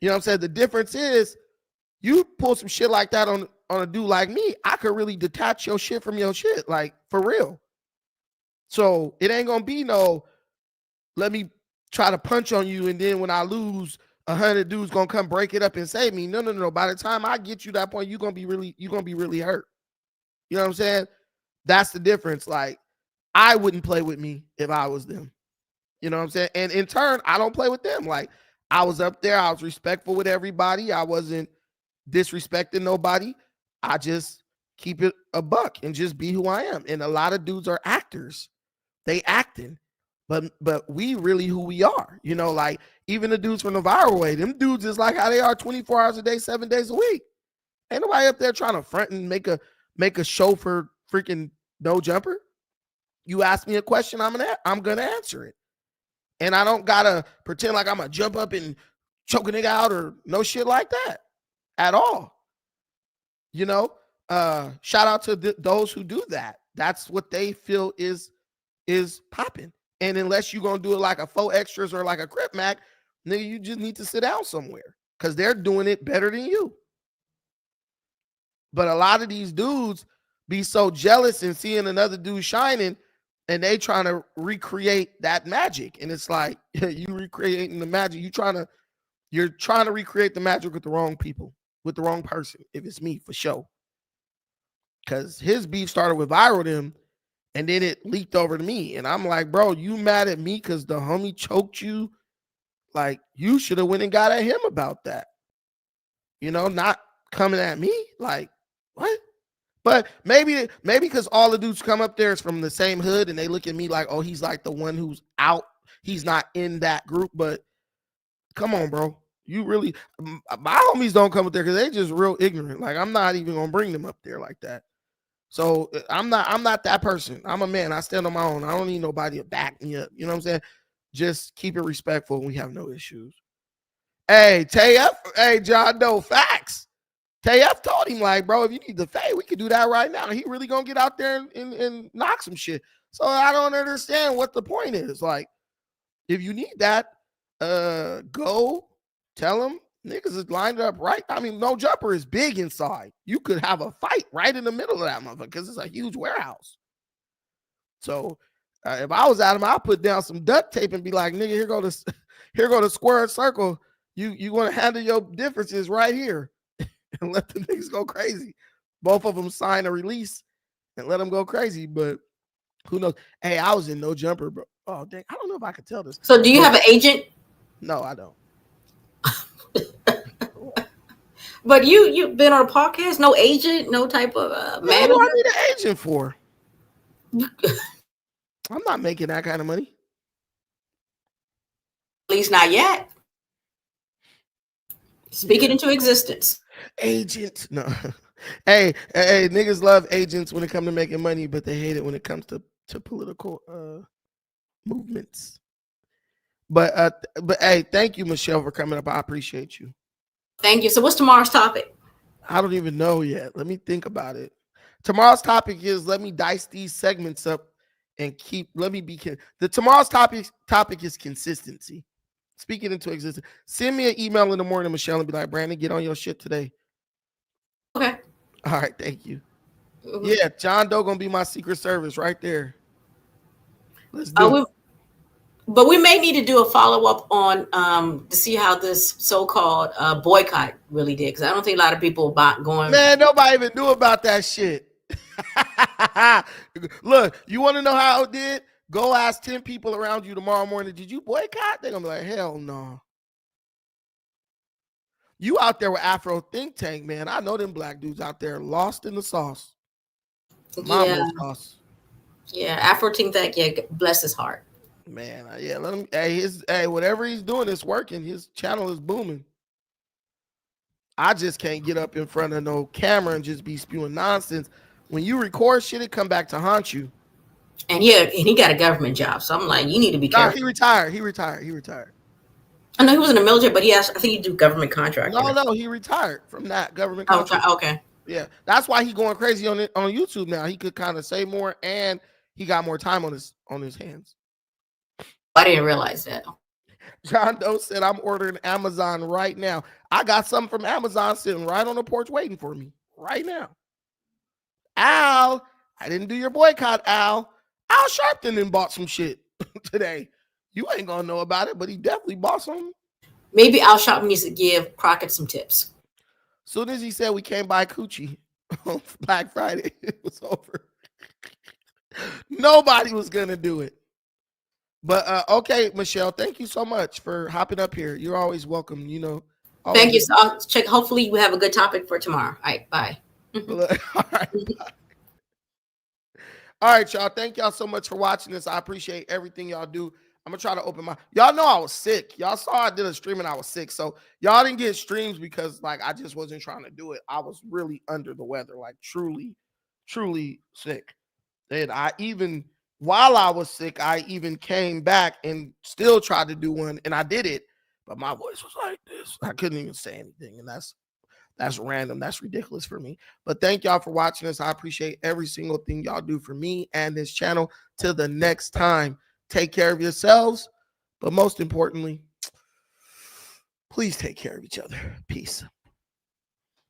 You know what I'm saying? The difference is you pull some shit like that on a dude like me, I could really detach your shit from your shit, like, for real. So it ain't gonna be no, let me try to punch on you, and then when I lose, 100 dudes gonna come break it up and save me. No. By the time I get you to that point, you're gonna be really hurt. You know what I'm saying? That's the difference. Like, I wouldn't play with me if I was them. You know what I'm saying? And in turn, I don't play with them. Like, I was up there, I was respectful with everybody. I wasn't disrespecting nobody. I just keep it a buck and just be who I am. And a lot of dudes are actors. They acting, but we really who we are. You know, like, even the dudes from the viral way, them dudes is like how they are 24 hours a day, 7 days a week. Ain't nobody up there trying to front and make a show for freaking no jumper. You ask me a question, I'm gonna answer it. And I don't gotta pretend like I'm gonna jump up and choke a nigga out or no shit like that at all. You know, shout out to those who do that. That's what they feel is popping. And unless you're gonna do it like a faux extras or like a Crip Mac, nigga, you just need to sit down somewhere because they're doing it better than you. But a lot of these dudes be so jealous and seeing another dude shining, and they trying to recreate that magic. And it's like, you recreating the magic. You're trying to recreate the magic with the wrong people, with the wrong person. If it's me, for sure. Because his beef started with viral them, and then it leaked over to me. And I'm like, bro, you mad at me because the homie choked you? Like, you should have went and got at him about that. You know, not coming at me. Like, what? But maybe because all the dudes come up there is from the same hood, and they look at me like, oh, he's like the one who's out. He's not in that group. But come on, bro. You really, my homies don't come up there because they just real ignorant. Like, I'm not even gonna bring them up there like that. So I'm not that person. I'm a man. I stand on my own. I don't need nobody to back me up. You know what I'm saying? Just keep it respectful, and we have no issues. Hey, TF, hey, John Doe, facts. TF told him, like, bro, if you need the fade, we could do that right now. He really gonna get out there and knock some shit. So I don't understand what the point is. Like, if you need that, go tell him niggas is lined up right. I mean, no jumper is big inside. You could have a fight right in the middle of that motherfucker because it's a huge warehouse. So if I was at him, I'll put down some duct tape and be like, nigga, here go the square circle. You want to handle your differences right here and let the niggas go crazy. Both of them sign a release and let them go crazy. But who knows? Hey, I was in no jumper, bro. Oh, dang. I don't know if I could tell this. So do you have an agent? No, I don't. But you've been on a podcast, no agent, no type of manager? What do I need an agent for? I'm not making that kind of money. At least not yet. Speak it into existence. Agent. No. Hey, niggas love agents when it comes to making money, but they hate it when it comes to political movements. But hey, thank you, Michelle, for coming up. I appreciate you. Thank you. So what's tomorrow's topic? I don't even know yet. Let me think about it. Tomorrow's topic is, let me dice these segments up and tomorrow's topic is consistency. Speak it into existence. Send me an email in the morning, Michelle, and be like, Brandon, get on your shit today. Okay. All right, thank you. Mm-hmm. Yeah, John Doe gonna be my Secret Service right there. Let's do it. But we may need to do a follow-up on to see how this so-called boycott really did, because I don't think a lot of people about going. Man, nobody even knew about that shit. Look, you want to know how it did? Go ask 10 people around you tomorrow morning, did you boycott? They're gonna be like, hell no. You out there with Afro Think Tank, man. I know them black dudes out there lost in the sauce. Yeah. sauce. Yeah. Afro Think Tank, yeah, bless his heart. Man, yeah, let him. Hey, whatever he's doing is working. His channel is booming. I just can't get up in front of no camera and just be spewing nonsense. When you record shit, it come back to haunt you. And yeah, and he got a government job, so I'm like, you need to be careful. He retired. He retired. I know he was in the military, but I think he do government contracting. No, he retired from that government Oh, contract. okay. Yeah, that's why he going crazy on YouTube now. He could kind of say more, and he got more time on his hands. I didn't realize that. John Doe said, I'm ordering Amazon right now. I got something from Amazon sitting right on the porch waiting for me right now. Al, I didn't do your boycott, Al. Al Sharpton and bought some shit today. You ain't gonna know about it, but he definitely bought some. Maybe Al Sharpton needs to give Crockett some tips. Soon as he said we can't buy coochie on Black Friday, it was over. Nobody was gonna do it. But okay, Michelle, thank you so much for hopping up here. You're always welcome. You know. Thank you. So I'll check. Hopefully, you have a good topic for tomorrow. All right. Bye. All right. All right, y'all. Thank y'all so much for watching this. I appreciate everything y'all do. I'm gonna try to open my. Y'all know I was sick. Y'all saw I did a stream and I was sick. So y'all didn't get streams because like I just wasn't trying to do it. I was really under the weather, like truly sick. And while I was sick, I even came back and still tried to do one, and I did it, but my voice was like this. I couldn't even say anything, and that's random. That's ridiculous for me. But thank y'all for watching this. I appreciate every single thing y'all do for me and this channel. Till the next time, take care of yourselves, but most importantly, please take care of each other. Peace.